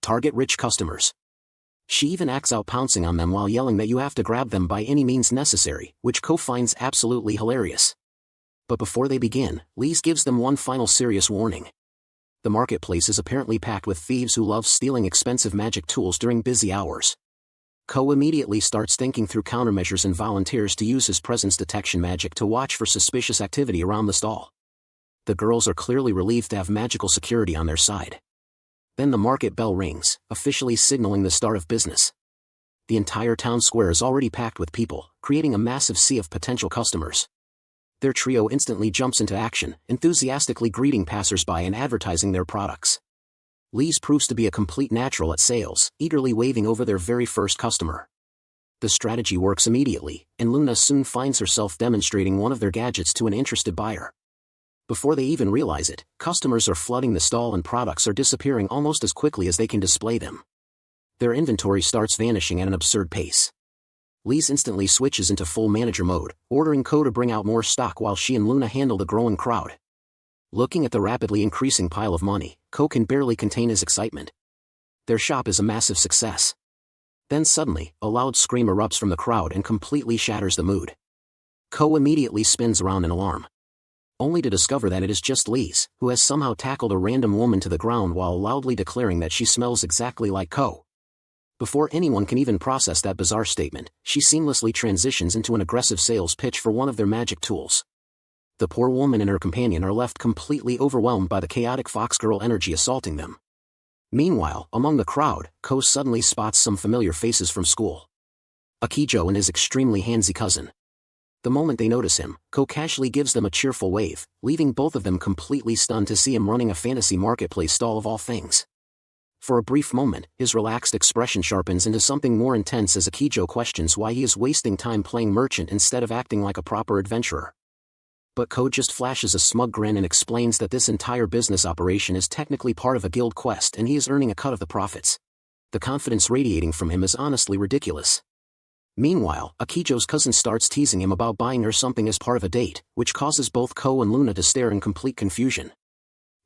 Target rich customers. She even acts out pouncing on them while yelling that you have to grab them by any means necessary, which Ko finds absolutely hilarious. But before they begin, Lise gives them one final serious warning. The marketplace is apparently packed with thieves who love stealing expensive magic tools during busy hours. Ko immediately starts thinking through countermeasures and volunteers to use his presence detection magic to watch for suspicious activity around the stall. The girls are clearly relieved to have magical security on their side. Then the market bell rings, officially signaling the start of business. The entire town square is already packed with people, creating a massive sea of potential customers. Their trio instantly jumps into action, enthusiastically greeting passers-by and advertising their products. Lise proves to be a complete natural at sales, eagerly waving over their very first customer. The strategy works immediately, and Luna soon finds herself demonstrating one of their gadgets to an interested buyer. Before they even realize it, customers are flooding the stall and products are disappearing almost as quickly as they can display them. Their inventory starts vanishing at an absurd pace. Lise instantly switches into full manager mode, ordering Ko to bring out more stock while she and Luna handle the growing crowd. Looking at the rapidly increasing pile of money, Ko can barely contain his excitement. Their shop is a massive success. Then suddenly, a loud scream erupts from the crowd and completely shatters the mood. Ko immediately spins around in alarm, only to discover that it is just Lise, who has somehow tackled a random woman to the ground while loudly declaring that she smells exactly like Ko. Before anyone can even process that bizarre statement, she seamlessly transitions into an aggressive sales pitch for one of their magic tools. The poor woman and her companion are left completely overwhelmed by the chaotic fox girl energy assaulting them. Meanwhile, among the crowd, Ko suddenly spots some familiar faces from school. Akijo and his extremely handsy cousin. The moment they notice him, Ko casually gives them a cheerful wave, leaving both of them completely stunned to see him running a fantasy marketplace stall of all things. For a brief moment, his relaxed expression sharpens into something more intense as Akijo questions why he is wasting time playing merchant instead of acting like a proper adventurer. But Ko just flashes a smug grin and explains that this entire business operation is technically part of a guild quest and he is earning a cut of the profits. The confidence radiating from him is honestly ridiculous. Meanwhile, Akijo's cousin starts teasing him about buying her something as part of a date, which causes both Ko and Luna to stare in complete confusion.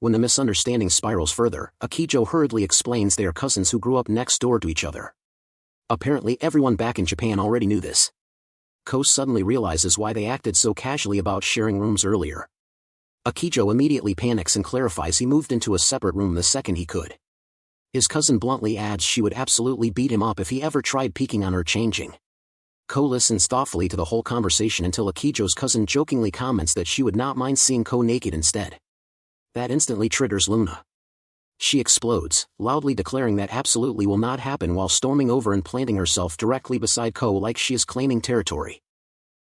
When the misunderstanding spirals further, Akijo hurriedly explains they are cousins who grew up next door to each other. Apparently everyone back in Japan already knew this. Ko suddenly realizes why they acted so casually about sharing rooms earlier. Akijo immediately panics and clarifies he moved into a separate room the second he could. His cousin bluntly adds she would absolutely beat him up if he ever tried peeking on her changing. Ko listens thoughtfully to the whole conversation until Akijo's cousin jokingly comments that she would not mind seeing Ko naked instead. That instantly triggers Luna. She explodes, loudly declaring that absolutely will not happen while storming over and planting herself directly beside Ko like she is claiming territory.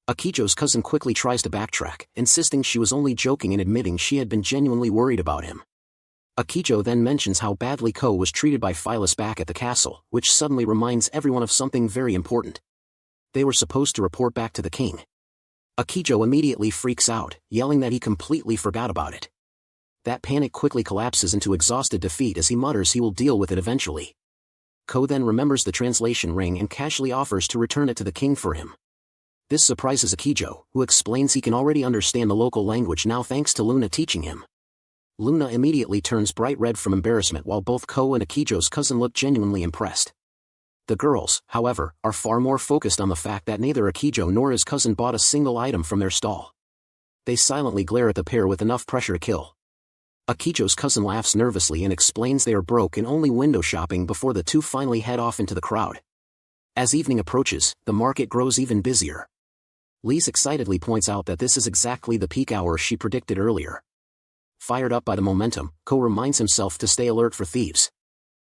Akijo's cousin quickly tries to backtrack, insisting she was only joking and admitting she had been genuinely worried about him. Akijo then mentions how badly Ko was treated by Phyllis back at the castle, which suddenly reminds everyone of something very important. They were supposed to report back to the king. Akijo immediately freaks out, yelling that he completely forgot about it. That panic quickly collapses into exhausted defeat as he mutters he will deal with it eventually. Ko then remembers the translation ring and casually offers to return it to the king for him. This surprises Akijo, who explains he can already understand the local language now thanks to Luna teaching him. Luna immediately turns bright red from embarrassment while both Ko and Akijo's cousin look genuinely impressed. The girls, however, are far more focused on the fact that neither Akijo nor his cousin bought a single item from their stall. They silently glare at the pair with enough pressure to kill. Akijo's cousin laughs nervously and explains they are broke and only window shopping before the two finally head off into the crowd. As evening approaches, the market grows even busier. Lise excitedly points out that this is exactly the peak hour she predicted earlier. Fired up by the momentum, Ko reminds himself to stay alert for thieves.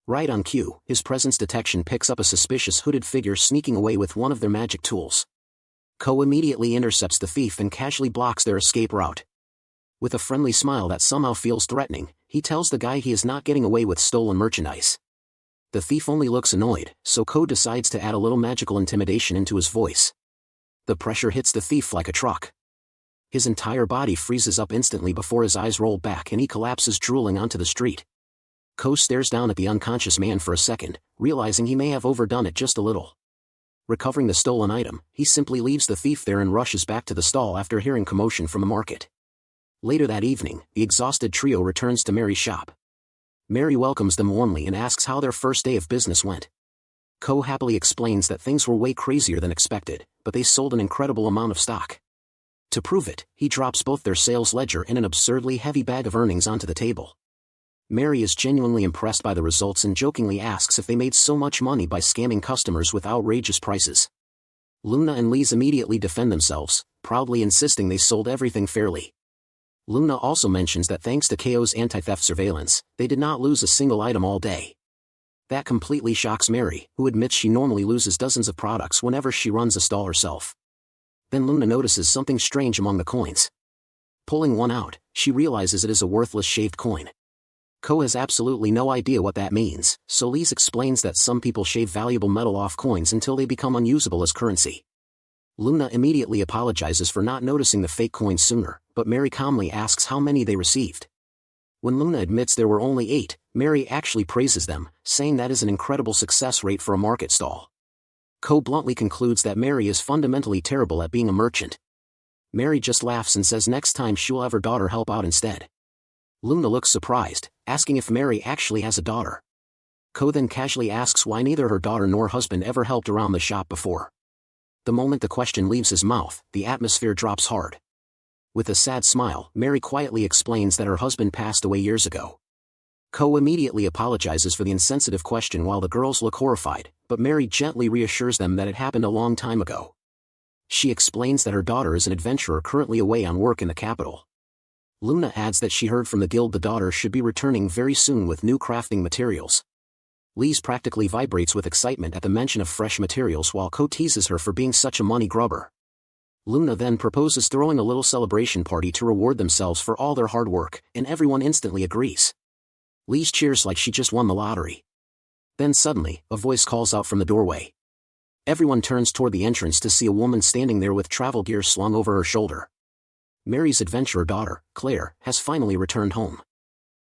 Right on cue, his presence detection picks up a suspicious hooded figure sneaking away with one of their magic tools. Ko immediately intercepts the thief and casually blocks their escape route. With a friendly smile that somehow feels threatening, he tells the guy he is not getting away with stolen merchandise. The thief only looks annoyed, so Ko decides to add a little magical intimidation into his voice. The pressure hits the thief like a truck. His entire body freezes up instantly before his eyes roll back and he collapses drooling onto the street. Ko stares down at the unconscious man for a second, realizing he may have overdone it just a little. Recovering the stolen item, he simply leaves the thief there and rushes back to the stall after hearing commotion from the market. Later that evening, the exhausted trio returns to Mary's shop. Mary welcomes them warmly and asks how their first day of business went. Ko happily explains that things were way crazier than expected, but they sold an incredible amount of stock. To prove it, he drops both their sales ledger and an absurdly heavy bag of earnings onto the table. Mary is genuinely impressed by the results and jokingly asks if they made so much money by scamming customers with outrageous prices. Luna and Lise immediately defend themselves, proudly insisting they sold everything fairly. Luna also mentions that thanks to KO's anti-theft surveillance, they did not lose a single item all day. That completely shocks Mary, who admits she normally loses dozens of products whenever she runs a stall herself. Then Luna notices something strange among the coins. Pulling one out, she realizes it is a worthless shaved coin. Ko has absolutely no idea what that means, so Lise explains that some people shave valuable metal off coins until they become unusable as currency. Luna immediately apologizes for not noticing the fake coins sooner, but Mary calmly asks how many they received. When Luna admits there were only 8, Mary actually praises them, saying that is an incredible success rate for a market stall. Ko bluntly concludes that Mary is fundamentally terrible at being a merchant. Mary just laughs and says next time she will have her daughter help out instead. Luna looks surprised, asking if Mary actually has a daughter. Ko then casually asks why neither her daughter nor husband ever helped around the shop before. The moment the question leaves his mouth, the atmosphere drops hard. With a sad smile, Mary quietly explains that her husband passed away years ago. Ko immediately apologizes for the insensitive question while the girls look horrified, but Mary gently reassures them that it happened a long time ago. She explains that her daughter is an adventurer currently away on work in the capital. Luna adds that she heard from the guild the daughter should be returning very soon with new crafting materials. Lise practically vibrates with excitement at the mention of fresh materials while Ko teases her for being such a money grubber. Luna then proposes throwing a little celebration party to reward themselves for all their hard work, and everyone instantly agrees. Lise cheers like she just won the lottery. Then suddenly, a voice calls out from the doorway. Everyone turns toward the entrance to see a woman standing there with travel gear slung over her shoulder. Mary's adventurer daughter, Claire, has finally returned home.